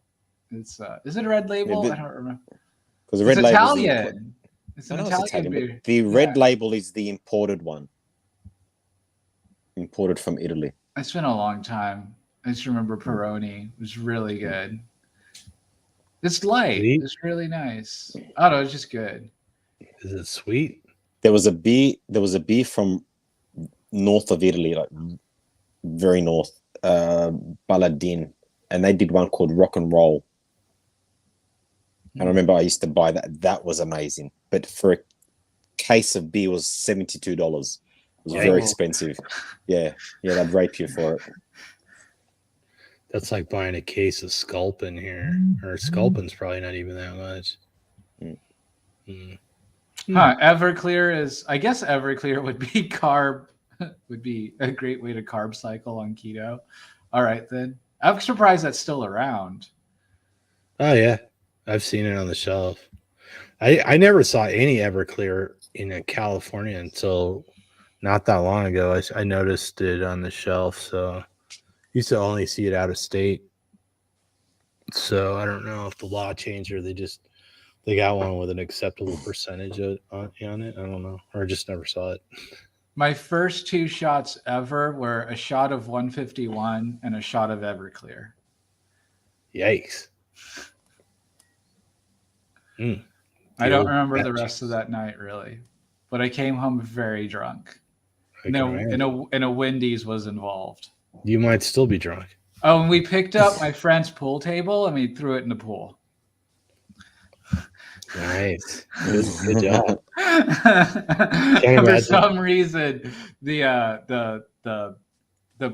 It's is it a red label? Yeah, I don't remember. Because the It's red label is Italian. It's I an know it's Italian Italian, beer. but the red label is the imported one. Imported from Italy. It's been a long time. I just remember Peroni. It was really good. It's light. Sweet? It's really nice. I don't know. It's just good. Is it sweet? There was a beer from north of Italy, like very north, Baladin, and they did one called Rock and Roll. And I remember I used to buy that. That was amazing. But for a case of beer was $72. It was very expensive. Yeah, they'd rape you for it. That's like buying a case of Sculpin here. Or Sculpin's probably not even that much. Huh. Everclear is, I guess Everclear would be would be a great way to carb cycle on keto. All right, then. I'm surprised that's still around. Oh, yeah. I've seen it on the shelf. I never saw any Everclear in California until not that long ago. I noticed it on the shelf, so used to only see it out of state. So I don't know if the law changed or they got one with an acceptable percentage on it. I don't know, or I just never saw it. My first 2 shots ever were a shot of 151 and a shot of Everclear. Yikes. I don't remember the rest of that night really, but I came home very drunk. No, in a Wendy's was involved. You might still be drunk. Oh, and we picked up my friend's pool table and we threw it in the pool. Nice. Good job. For some reason, the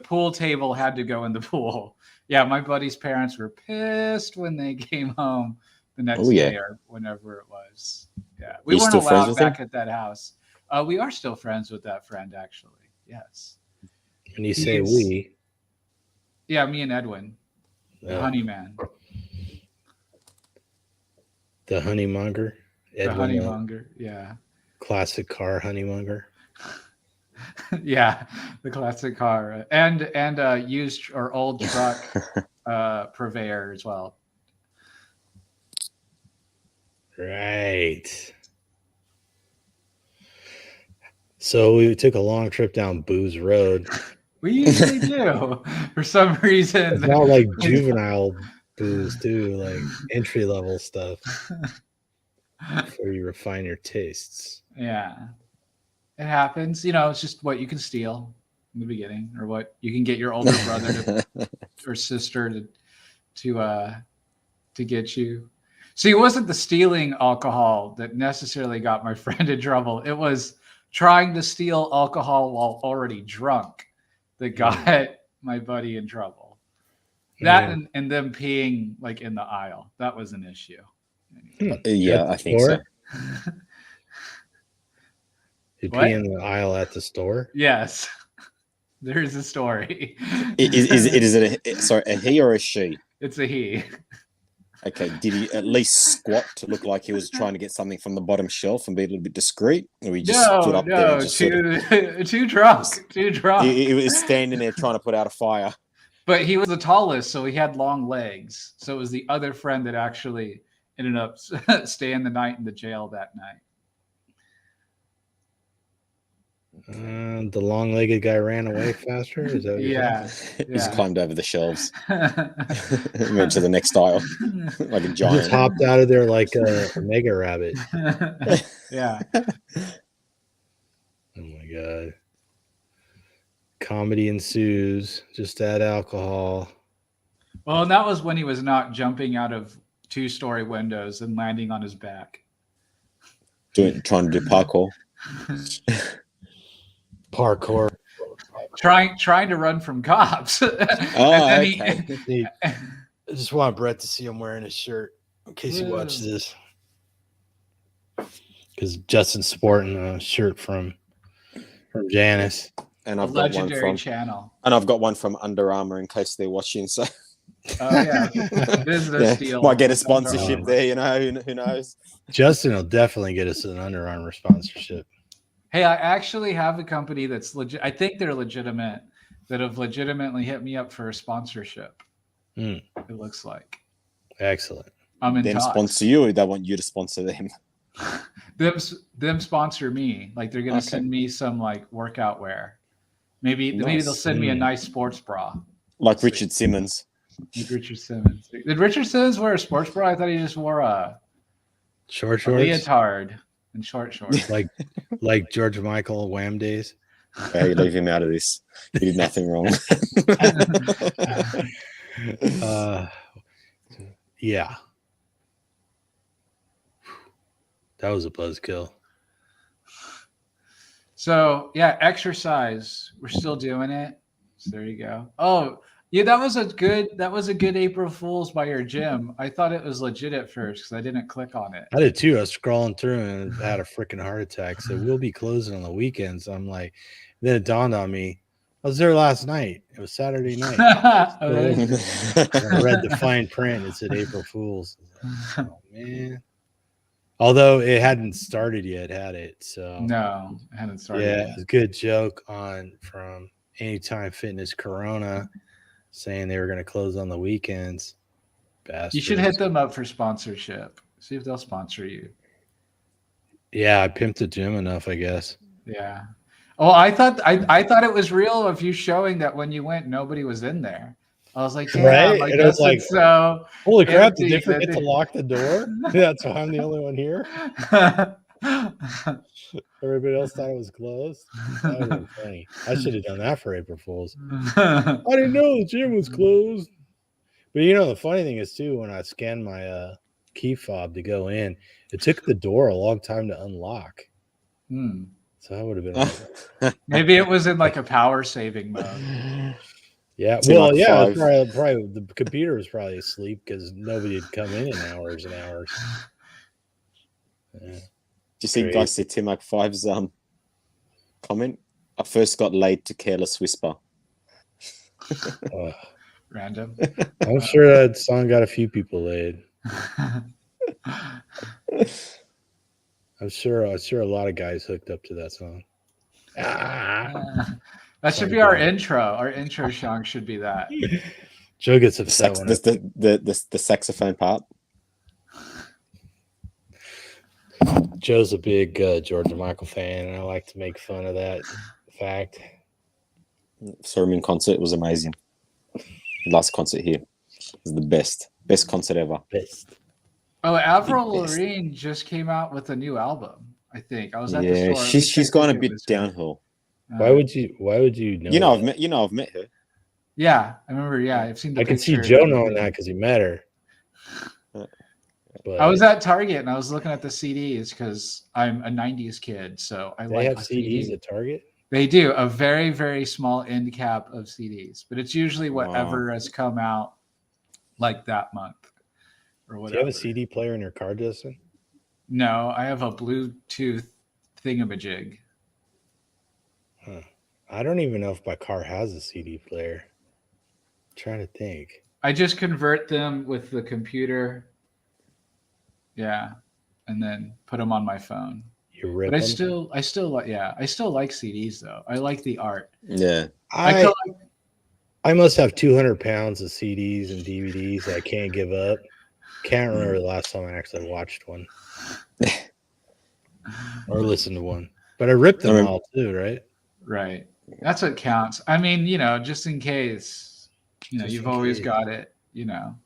pool table had to go in the pool. Yeah, my buddy's parents were pissed when they came home the next day or whenever it was. Yeah, we weren't allowed back at that house. We are still friends with that friend, actually. Yes. When you say we, yeah, me and Edwin, the Honeyman. The Honeymonger. Edwin, the Honeymonger, yeah. Classic car Honeymonger. Yeah, the classic car and used or old truck purveyor as well. Right. So we took a long trip down Booze Road. We usually do. For some reason. It's not like juvenile booze too, like entry level stuff before you refine your tastes. Yeah. It happens. It's just what you can steal in the beginning or what you can get your older brother or sister to get you. See, it wasn't the stealing alcohol that necessarily got my friend in trouble. It was trying to steal alcohol while already drunk that got my buddy in trouble. That and them peeing like in the aisle. That was an issue. Yeah, I think so. You pee in the aisle at the store? Yes. There's a story. Is it a he or a she? It's a he. Okay, did he at least squat to look like he was trying to get something from the bottom shelf and be a little bit discreet? Or he just stood up there and just too drunk. Too drunk. He was standing there trying to put out a fire. But he was the tallest, so he had long legs. So it was the other friend that actually ended up staying the night in the jail that night. The long-legged guy ran away faster? Is that what you're saying? He just climbed over the shelves. Went to the next aisle like a giant. Just hopped out of there like a mega rabbit. Yeah. Oh my God. Comedy ensues. Just add alcohol. Well, and that was when he was not jumping out of 2-story windows and landing on his back. Trying to do parkour. Parkour. trying to run from cops. Oh, okay. See, I just want Brett to see I'm wearing his shirt in case he watches this. Because Justin's sporting a shirt from Janice. And A I've got one legendary from channel. and I've got one from Under Armour in case they're watching. So Oh yeah, business deal. might get a with sponsorship Under there. You know, who knows? Justin will definitely get us an Under Armour sponsorship. Hey, I actually have a company that's legit. I think they're legitimate that have legitimately hit me up for a sponsorship. Hmm. It looks like Excellent. I'm in Them talks. sponsor you, or they want you to sponsor them. Them sponsor me. Like they're gonna Okay. send me some like workout wear. Maybe they'll Nice. send me a nice sports bra. Like Richard Simmons. Like Richard Simmons. Did Richard Simmons wear a sports bra? I thought he just wore a Short shorts. leotard and short shorts. like George Michael Wham days. Okay, leave him out of this. He did nothing wrong. Yeah. That was a buzzkill. So yeah, exercise. We're still doing it. So there you go. Oh, yeah, that was a good April Fool's by your gym. I thought it was legit at first because I didn't click on it. I did too. I was scrolling through and had a freaking heart attack. So we'll be closing on the weekends. I'm like, then it dawned on me. I was there last night. It was Saturday night. Oh, really? I read the fine print. It said April Fool's. Oh man. Although it hadn't started yet, had it? So No, I hadn't started. yeah, yet. it was a good joke from Anytime Fitness Corona saying they were going to close on the weekends. Bastards. You should hit them up for sponsorship. See if they'll sponsor you. Yeah, I pimped the gym enough, I guess. Yeah. Oh, I thought it was real of you showing that when you went, nobody was in there. I was like, damn, Right? I And it was guess like, it's so. Holy crap, empty did they forget that to they- lock the door? That's why I'm the only one here. Everybody else thought it was closed. That would have been funny. I should have done that for April Fool's. I didn't know the gym was closed. But you know, the funny thing is too, when I scanned my key fob to go in, it took the door a long time to unlock. Hmm. So that would have been Maybe it was in like a power saving mode. yeah. It's in Well, like yeah, it was five. probably the computer was probably asleep because nobody had come in hours and hours. Yeah. Do you see Great. guys see Tim Mc5's comment? I first got laid to Careless Whisper. Random. I'm sure that song got a few people laid. I'm sure a lot of guys hooked up to that song. That should be our intro. Our intro song should be that. Joe gets The, upset sax, when the saxophone part. Joe's a big George Michael fan, and I like to make fun of that fact. Saw him in concert. It was amazing. Last concert here was the best concert ever. Best. Oh, Avril Best. Lavigne just came out with a new album. I think I was at the Yeah, store. she's gone a bit downhill. Why would you know? You know, that? I've met her. Yeah, I remember. Yeah, I've seen. The I can see pictures Joe and knowing everything. that because he met her. But I was at Target and I was looking at the CDs because I'm a '90s kid, so I they like have the CDs CD. at Target. They do a very, very small end cap of CDs, but it's usually whatever has come out like that month or Do whatever. you have a CD player in your car, Justin? No, I have a Bluetooth thingamajig. Huh. I don't even know if my car has a CD player. I'm trying to think. I just convert them with the computer. Yeah, and then put them on my phone. You rip But I them? still like, I still like CDs though. I like the art. Yeah. I must have 200 pounds of CDs and DVDs that I can't give up. Can't remember the last time I actually watched one or listened to one. But I ripped them all too, right? Right. That's what counts. I mean, just in case, you've always got it, Well,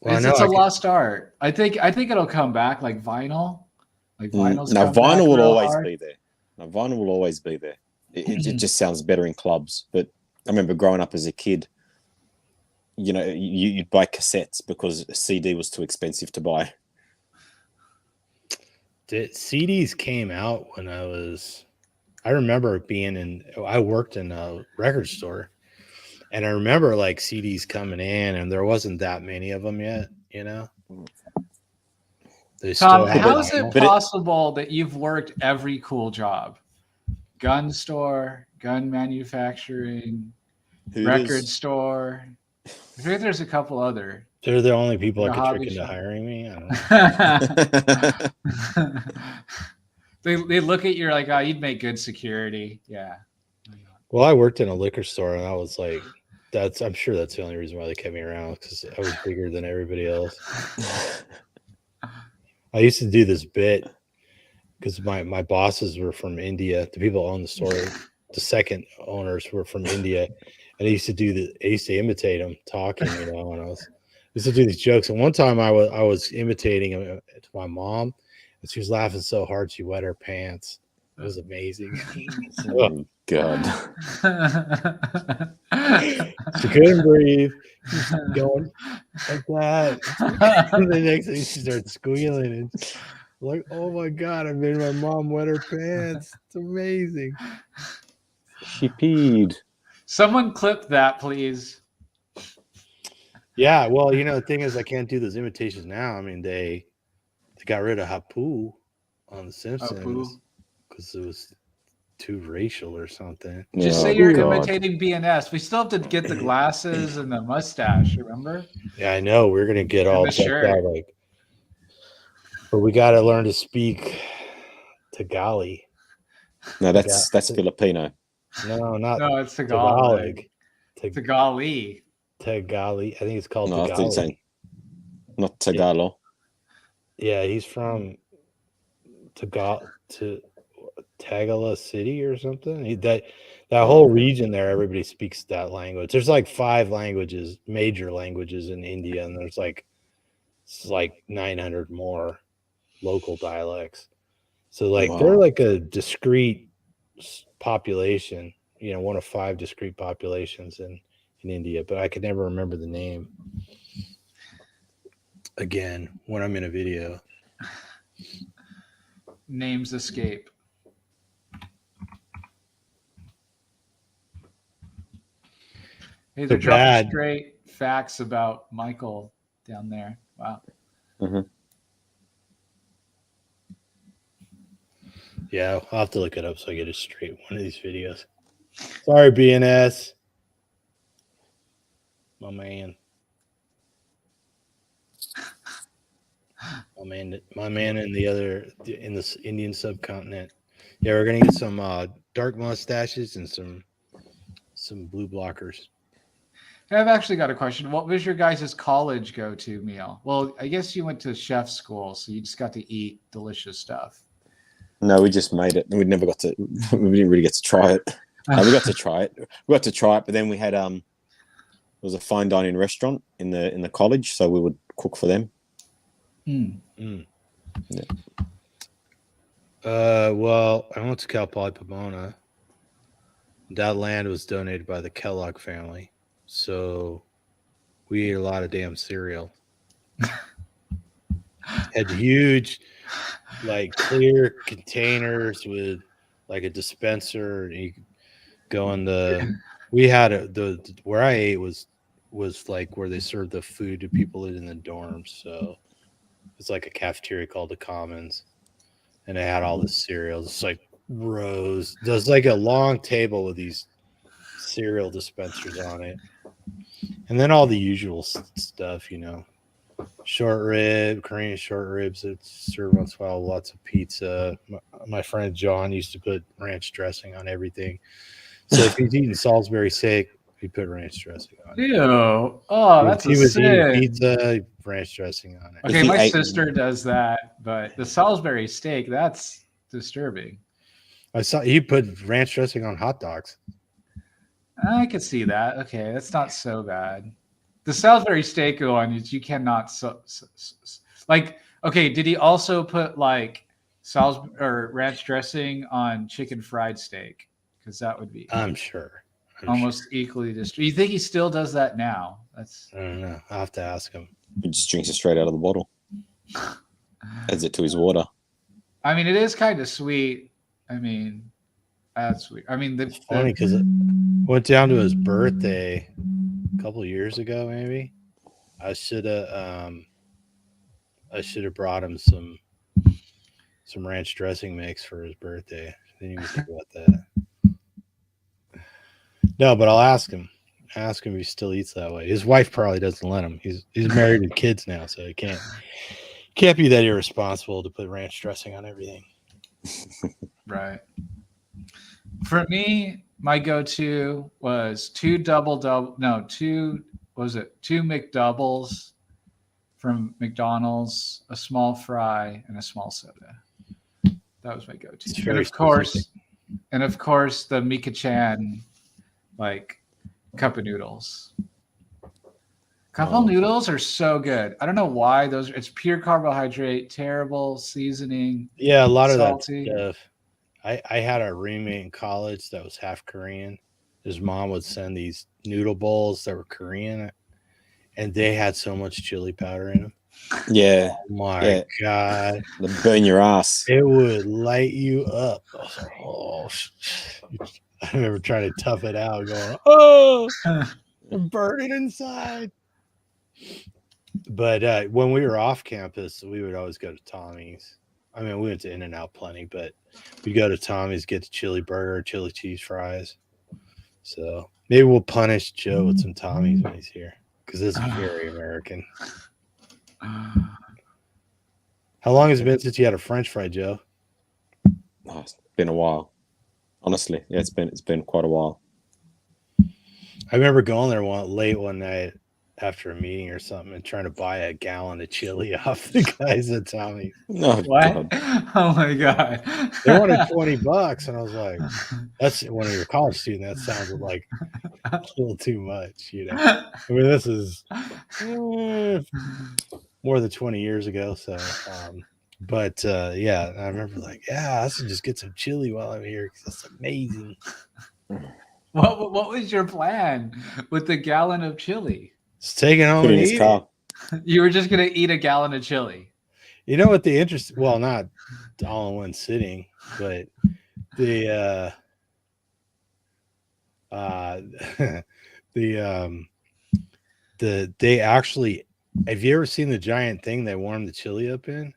it's a lost art. I think it'll come back like vinyl. Like vinyl's Now come back vinyl will real always hard. be there. Now vinyl will always be there. It just sounds better in clubs. But I remember growing up as a kid, you'd buy cassettes because a CD was too expensive to buy. CDs came out when I was I remember I worked in a record store, and I remember like CDs coming in, and there wasn't that many of them yet. They Tom, still had how is it vinyl. possible that you've worked every cool job? Gun store, gun manufacturing, record Hooters. store. I think there's a couple other. They're the only people I The could hobby trick into shop. hiring me. I don't know. they look at you like, oh, you'd make good security. Yeah. Well, I worked in a liquor store, and I was like, I'm sure that's the only reason why they kept me around, because I was bigger than everybody else. I used to do this bit because my bosses were from India. The people who owned the store, the second owners were from India, and I used to imitate them talking, and I used to do these jokes. And one time I was imitating to my mom, and she was laughing so hard she wet her pants. It was amazing. Oh God. She couldn't breathe. She's going like that. And the next thing she starts squealing, and like, oh my God, I made my mom wet her pants. It's amazing. She peed. Someone clip that, please. Yeah, well, the thing is, I can't do those imitations now. I mean, they got rid of Hapu on The Simpsons because it was too racial or something. Just Oh, say you're God. imitating BNS. We still have to get the glasses and the mustache, remember? Yeah, I know. We're gonna get And all the decked shirt. out, but we got to learn to speak Tagali. No, that's Filipino. No, not No, it's Tagalog. Tagalog. Tagali. Tagali. I think it's called No, I think Tagali. so. Not Tagalog. Yeah, he's from Tagala City or something. That whole region there, everybody speaks that language. There's like 5 languages, major languages in India, and there's like 900 more local dialects. So they're like a discrete population, one of 5 discrete populations in India, but I could never remember the name again when I'm in a video. Names escape. Hey, they're dropping straight facts about Michael down there. Wow. Mm-hmm. Yeah, I'll have to look it up so I get it straight one of these videos. Sorry, BNS. My man. My man in the Indian subcontinent. Yeah, we're gonna get some dark mustaches and some blue blockers. I've actually got a question. What was your guys' college go-to meal? Well, I guess you went to chef school, so you just got to eat delicious stuff. No, we just made it. We never got to. We didn't really get to try it. We got to try it. We got to try it, but then we had it was a fine dining restaurant in the college, so we would cook for them. Yeah. Well, I went to Cal Poly Pomona. That land was donated by the Kellogg family, so we ate a lot of damn cereal. Had huge, clear containers with a dispenser, and you could go in the. We had where I ate was where they served the food to people in the dorms, so it's like a cafeteria called the Commons, and they had all the cereals. It's like rows. There's like a long table with these cereal dispensers on it, and then all the usual stuff, short rib, Korean short ribs that's served once in a while, lots of pizza. My friend John used to put ranch dressing on everything. So if he's eating Salisbury steak, he put ranch dressing on it. Ew. Oh, that's he was eating pizza, ranch dressing on it. Okay, my sister does that, but the Salisbury steak, that's disturbing. I saw he put ranch dressing on hot dogs. I could see that. Okay, that's not so bad. The Salisbury steak one, you cannot okay, did he also put Salisbury or ranch dressing on chicken fried steak? Because that would be I'm sure almost equally disturbing. You think he still does that now? I don't know. I'll have to ask him. He just drinks it straight out of the bottle. Adds it to his water. I mean, it is kind of sweet. I mean, That's weird. I mean, It's funny because I went down to his birthday a couple of years ago, maybe. I should have brought him some ranch dressing mix for his birthday. Didn't even think about that. No, but I'll ask him. Ask him if he still eats that way. His wife probably doesn't let him. He's married with kids now, so he can't be that irresponsible to put ranch dressing on everything. right. For me, my go-to was two McDoubles from McDonald's, a small fry, and a small soda. That was my go-to. And of course, the Mika Chan like cup of noodles. Cup of noodles are so good. I don't know why it's pure carbohydrate, terrible seasoning. Yeah, a lot salty. of that stuff. I had a roommate in college that was half Korean. His mom would send these noodle bowls that were Korean, and they had so much chili powder in them. Yeah. Oh my God. They burn your ass. It would light you up. I was like, oh, I remember trying to tough it out, going, oh, I'm burning inside. But when we were off campus, we would always go to Tommy's. I mean, we went to In-N-Out plenty, but we go to Tommy's, get the chili burger, chili cheese fries. So maybe we'll punish Joe with some Tommy's when he's here, because it's very American. How long has it been since you had a French fry, Joe? Oh, it's been a while. Honestly, yeah, it's been quite a while. I remember going there late one night after a meeting or something and trying to buy a gallon of chili off the guys at Tommy. No, what? God. Oh my God. They wanted $20, and I was like, that's when you're a college student, that sounds like a little too much, you know. I mean, this is more than 20 years ago, so yeah, I remember like, yeah, I should just get some chili while I'm here because that's amazing. What was your plan with the gallon of chili? Just take it home and eat it. You were just gonna eat a gallon of chili. You know what well, not all in one sitting, but they actually, have you ever seen the giant thing they warm the chili up in?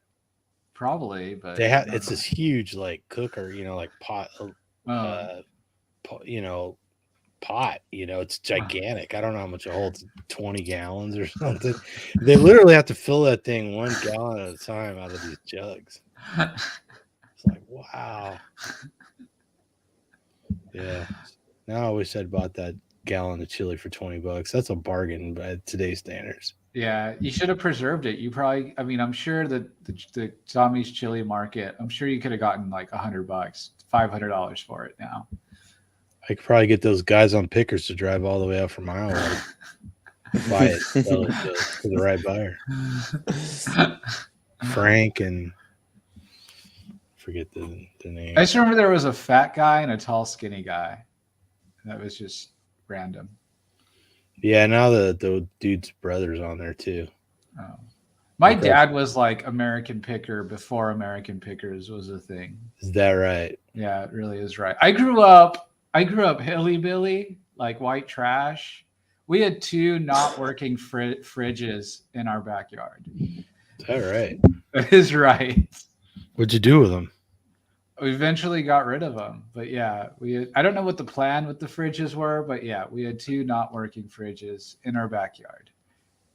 Probably, but it's this huge like cooker, you know, like pot, pot, it's gigantic. I don't know how much it holds, 20 gallons or something. They literally have to fill that thing 1 gallon at a time out of these jugs. It's like, wow. Yeah. Now I wish I'd bought that gallon of chili for $20. That's a bargain by today's standards. Yeah, you should have preserved it. You probably, I mean, I'm sure that the Tommy's chili market, I'm sure you could have gotten like $100, $500 for it now. I could probably get those guys on pickers to drive all the way out from Iowa, buy it, sell it to the right buyer. Frank and forget the name. I just remember there was a fat guy and a tall, skinny guy. That was just random. Yeah, now the dude's brother's on there too. Oh. My dad was like American Picker before American Pickers was a thing. Is that right? Yeah, it really is right. I grew up hilly-billy, like white trash. We had 2 not working fridges in our backyard. Is that right? That is right. What'd you do with them? We eventually got rid of them, but yeah, I don't know what the plan with the fridges were, but yeah, we had 2 not working fridges in our backyard.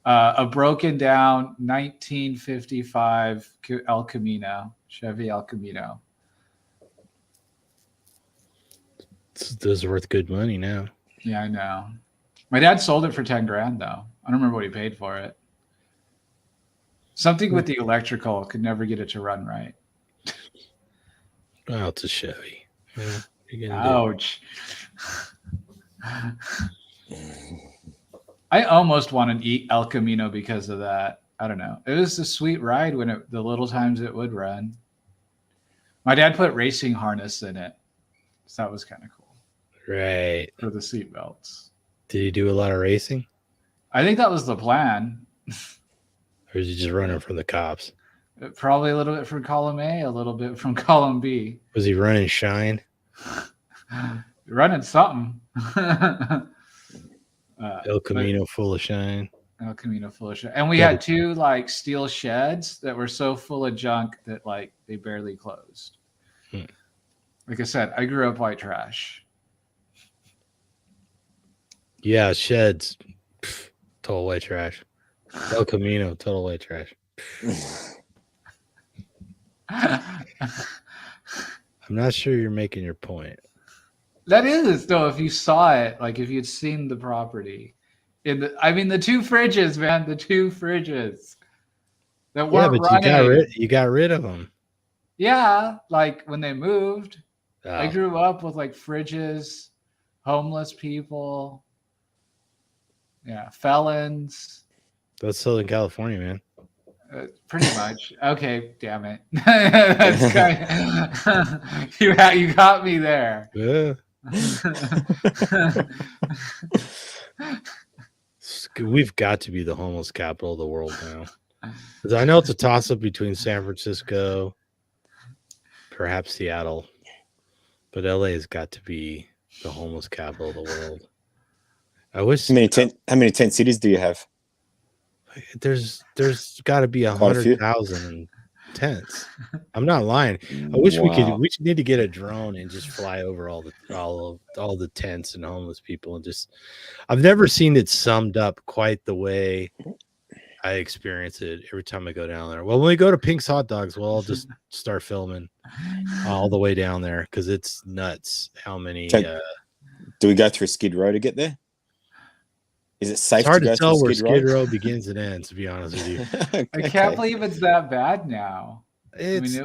A broken down 1955 El Camino, Chevy El Camino. Those are worth good money now. Yeah, I know. My dad sold it for $10,000 though. I don't remember what he paid for it. Something with the electrical could never get it to run right. Oh, it's a Chevy. Yeah, ouch. I almost want to eat El Camino because of that. I don't know. It was a sweet ride when the little times it would run. My dad put racing harness in it, so that was kind of cool. Right. For the seat belts. Did he do a lot of racing? I think that was the plan. Or is he just running from the cops? Probably a little bit from column A, a little bit from column B. Was he running Shine? running something. El Camino full of shine. El Camino full of shit. And we Yeah, had two like steel sheds that were so full of junk that like they barely closed. Like I said, I grew up white trash. Yeah, sheds. Pff, total white trash. El Camino, total white trash. I'm not sure you're making your point. That is though, if you saw it, like if you'd seen the property. The two fridges, man, the two fridges that Yeah, weren't but running. you got rid of them. Yeah, like when they moved. I Oh, grew up with like fridges, homeless people, yeah, felons. that's Southern California, man. Pretty much. Okay, damn it. That's kind you got me there. Yeah. We've got to be the homeless capital of the world now. 'Cause I know it's a toss up between San Francisco, perhaps Seattle, but LA has got to be the homeless capital of the world. I wish How many tent cities do you have? there's got to be Quite a few. 100,000 tents. I'm not lying. I wish we need to get a drone and just fly over all the tents and homeless people and just. I've never seen it summed up quite the way I experience it every time I go down there. Well, when we go to Pink's Hot Dogs, we'll all just start filming all the way down there because it's nuts how many. Do we go through Skid Row to get there? Is it safe It's hard to go to tell through where Skid Skid Row? Row begins and ends. To be honest with you, I can't believe it's that bad now. it's.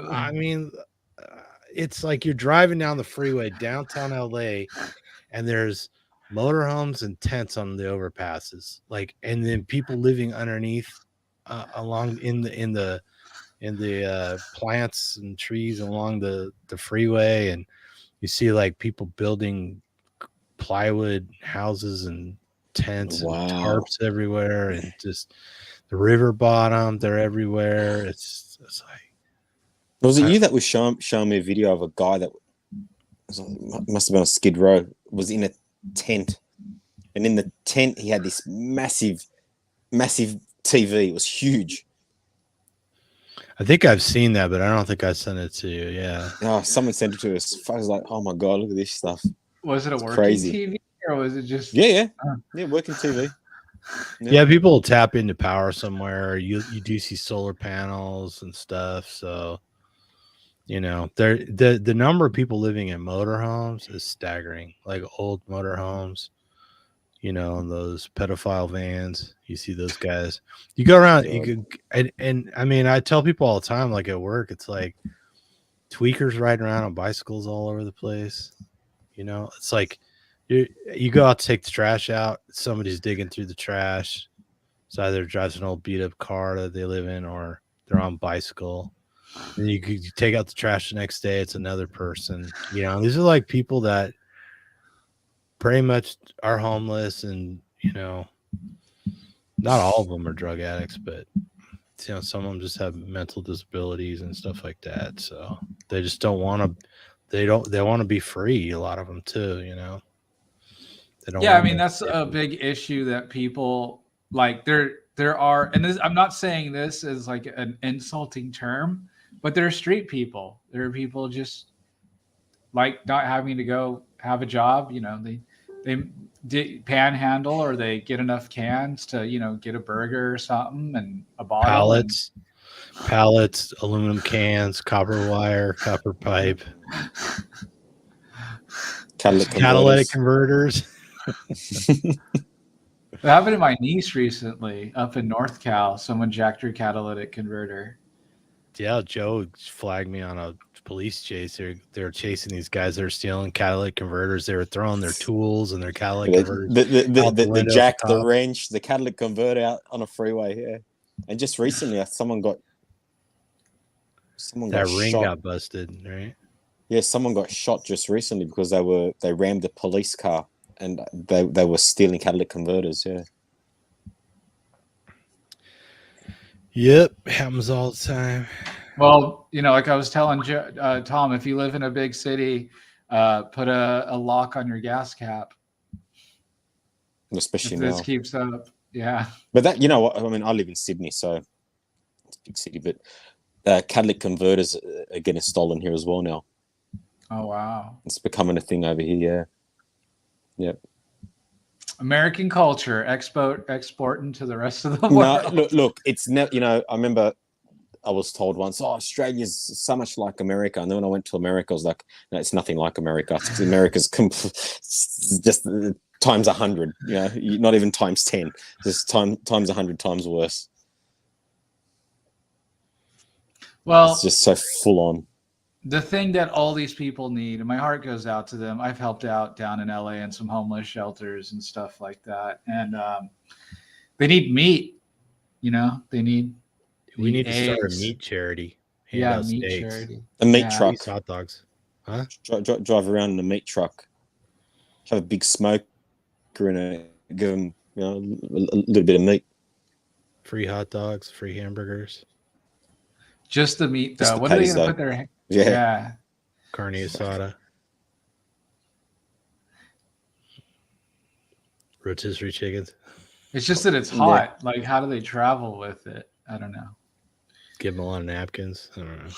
It's like you're driving down the freeway downtown LA, and there's motorhomes and tents on the overpasses, like, and then people living underneath, along in the plants and trees along the freeway, and you see like people building plywood houses and tents and tarps everywhere, and just the river bottom, they're everywhere. It's like. Was it you that was showing me a video of a guy that must have been on Skid Row, was in a tent, and in the tent he had this massive TV. It was huge. I think I've seen that, but I don't think I sent it to you. Yeah. Oh, someone sent it to us. I was like, oh my god, look at this stuff. Was it a working crazy. TV or was it just? Yeah, working TV. Yeah, people will tap into power somewhere. You do see solar panels and stuff. So, the number of people living in motorhomes is staggering. Like old motorhomes, and those pedophile vans. You see those guys. You go around. You could, and I mean, I tell people all the time, like at work, it's like tweakers riding around on bicycles all over the place. It's like you go out to take the trash out. Somebody's digging through the trash. It's either drives an old beat up car that they live in, or they're on bicycle. And you take out the trash the next day. It's another person. These are like people that pretty much are homeless, and not all of them are drug addicts, but some of them just have mental disabilities and stuff like that. So they just don't want to. They want to be free. A lot of them too. They don't. Yeah, I mean that's a big issue that people like. There are, and this, I'm not saying this as like an insulting term, but there are street people. There are people just like not having to go have a job. They panhandle, or they get enough cans to get a burger or something and a bottle. Pallets, aluminum cans, copper wire, copper pipe, catalytic converters. It happened to my niece recently up in North Cal. Someone jacked her catalytic converter. Yeah, Joe flagged me on a police chase. They're chasing these guys that are stealing catalytic converters. They were throwing their tools and their catalytic converters. The jack, the wrench, the catalytic converter out on a freeway. Yeah, and just recently, someone got ring shot. Got busted, right? Yeah, someone got shot just recently because they rammed a police car and they were stealing catalytic converters. Yeah. Yep, happens all the time. Well, like I was telling Tom, if you live in a big city Put a lock on your gas cap especially if now. this keeps up. Yeah. But that, you know what? I mean, I live in Sydney, so it's a big city, but catalytic converters are getting stolen here as well now. Oh, wow. It's becoming a thing over here. Yeah. American culture exporting to the rest of the No, world. look, it's never, you know, I remember I was told once, oh, Australia's so much like America. And then when I went to America, I was like, no, it's nothing like America. America's just times 100, you know, not even times 10, just times 100 times worse. Well, it's just so full on. The thing that all these people need, and my heart goes out to them. I've helped out down in LA in some homeless shelters and stuff like that. And they need meat, you know, we need to start a meat charity. Yeah, meat charity. A meat truck. Hot dogs. Huh? Drive around in a meat truck. Have a big smoker and give them, you know, a little bit of meat. Free hot dogs, free hamburgers. Just the meat, though. Just the What are they patties, going to though. put their... Yeah. Carne asada. Rotisserie chickens. It's just that it's hot. Like, how do they travel with it? I don't know. Give them a lot of napkins. I don't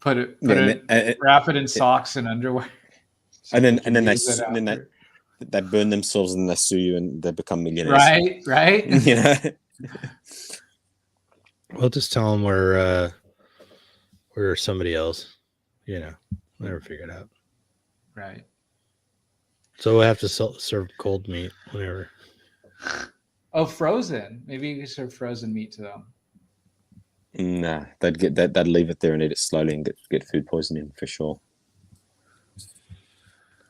know. Wrap it in socks and underwear. So and then they burn themselves and they sue you and they become millionaires. Right. You know. Well, just tell them we're somebody else. You know, never figure it out. Right. So we'll have to serve cold meat whenever. Oh, frozen. Maybe you can serve frozen meat to them. Nah, they'd leave it there and eat it slowly and get food poisoning for sure.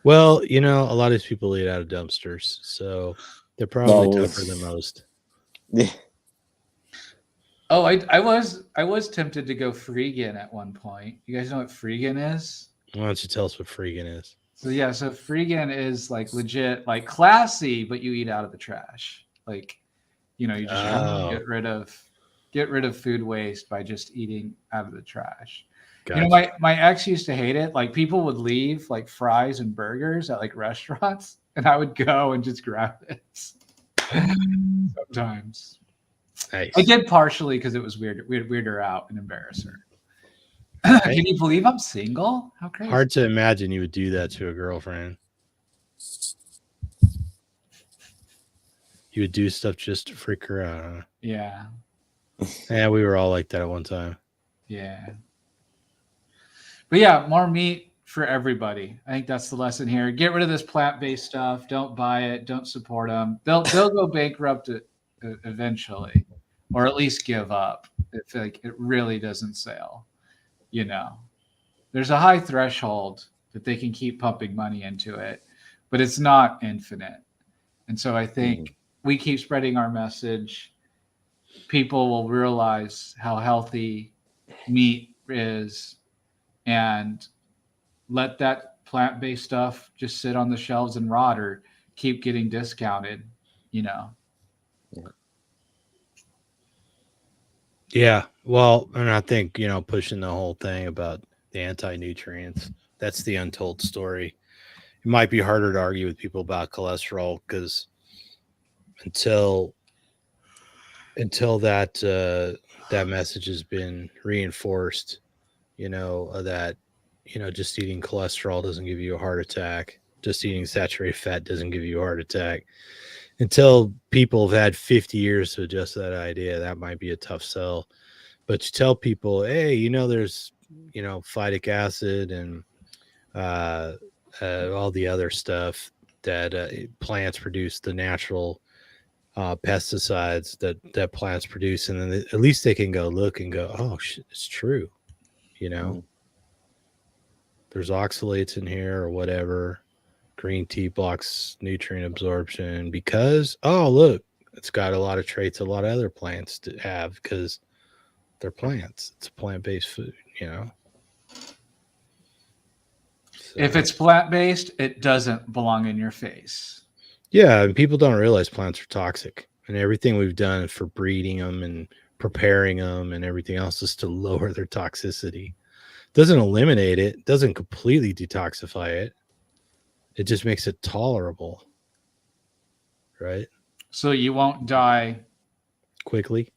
Well, you know, a lot of these people eat out of dumpsters, so they're probably tougher than most. Yeah. Oh, I was tempted to go freegan at one point. You guys know what freegan is? Why don't you tell us what freegan is? So freegan is like legit, like classy, but you eat out of the trash. Like, you know, you just get rid of food waste by just eating out of the trash. Gotcha. You know, my ex used to hate it. Like, people would leave like fries and burgers at like restaurants, and I would go and just grab it. Sometimes. Nice. I did partially because it was weird her out and embarrass her. Can you believe I'm single? How crazy. Hard to imagine you would do that to a girlfriend. You would do stuff just to freak her out, huh? Yeah. Yeah, we were all like that at one time. Yeah. But yeah, more meat for everybody. I think that's the lesson here. Get rid of this plant-based stuff. Don't buy it. Don't support them. They'll go bankrupt eventually, or at least give up if like it really doesn't sell. You know, there's a high threshold that they can keep pumping money into it, but it's not infinite. And so I think we keep spreading our message. People will realize how healthy meat is and let that plant-based stuff just sit on the shelves and rot or keep getting discounted, you know. Yeah, well, and I think, you know, pushing the whole thing about the anti-nutrients, that's the untold story. It might be harder to argue with people about cholesterol because until that message has been reinforced, you know, that, you know, just eating cholesterol doesn't give you a heart attack. Just eating saturated fat doesn't give you a heart attack. Until people have had 50 years to adjust to that idea, that might be a tough sell. But you tell people, hey, you know, there's, you know, phytic acid and all the other stuff that plants produce, the natural pesticides that plants produce, and then at least they can go look and go, oh, it's true. You know, there's oxalates in here or whatever. Green tea blocks nutrient absorption because, oh, look, it's got a lot of traits a lot of other plants have because they're plants. It's a plant-based food, you know. So, if it's plant-based, it doesn't belong in your face. Yeah, and people don't realize plants are toxic, and everything we've done for breeding them and preparing them and everything else is to lower their toxicity. Doesn't eliminate it, doesn't completely detoxify it. It just makes it tolerable. Right? So you won't die Quickly.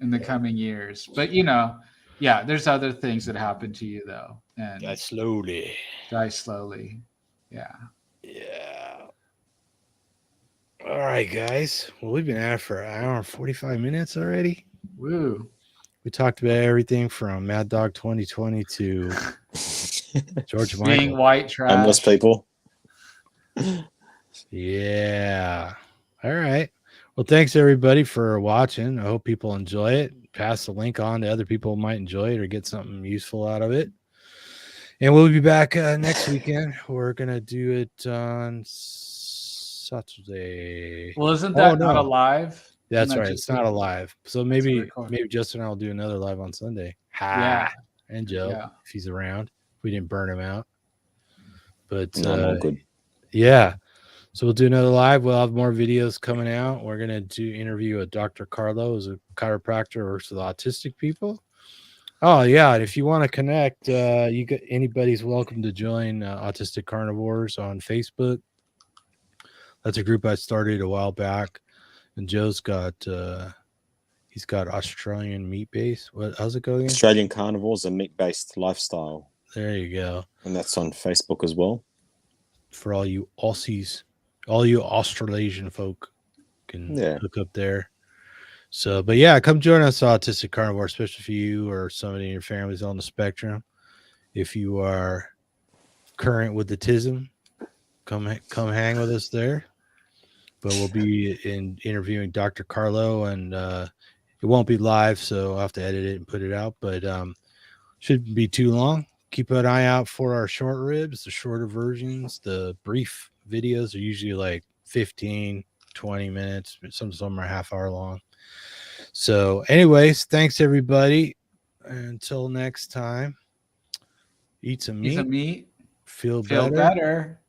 in the coming years. But you know, yeah, there's other things that happen to you though. And Die slowly. die slowly. Yeah. Yeah. All right, guys. Well, we've been at it for an hour and 45 minutes already. Woo. We talked about everything from Mad Dog 2020 to George Being Michael. white trash. Homeless people. Yeah. All right. Well, thanks everybody for watching. I hope people enjoy it. Pass the link on to other people who might enjoy it or get something useful out of it. And we'll be back next weekend. We're gonna do it on Saturday. Well, isn't that no. not alive? That's Isn't that right. just It's not a- a live. So maybe record. Justin and I'll do another live on Sunday. Yeah. And Joe, Yeah. if he's around. If we didn't burn him out. But No, I'm all good. yeah. So we'll do another live. We'll have more videos coming out. We're gonna do interview with Dr. Carlo, who's a chiropractor, works with autistic people. Oh yeah, and if you want to connect, you got anybody's welcome to join Autistic Carnivores on Facebook. That's a group I started a while back, and Joe's got he's got Australian meat base. How's it go again? Australian Carnivores, a meat-based lifestyle, There you go. and that's on Facebook as well. For all you Aussies, all you Australasian folk can hook up there. So, but yeah, come join us, Autistic Carnivore, especially if you or somebody in your family is on the spectrum. If you are current with the TISM, come hang with us there. But we'll be interviewing Dr. Carlo, and it won't be live, so I'll have to edit it and put it out. But shouldn't be too long. Keep an eye out for our short ribs, the shorter versions. The brief videos are usually like 15, 20 minutes. Some are half hour long. So anyways, thanks everybody. Until next time, eat some meat, feel better,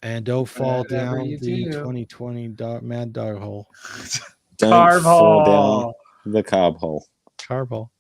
and don't fall Whatever down you the do. 2020 mad dog hole. Don't Carb fall hole. down the carb hole. Carb hole.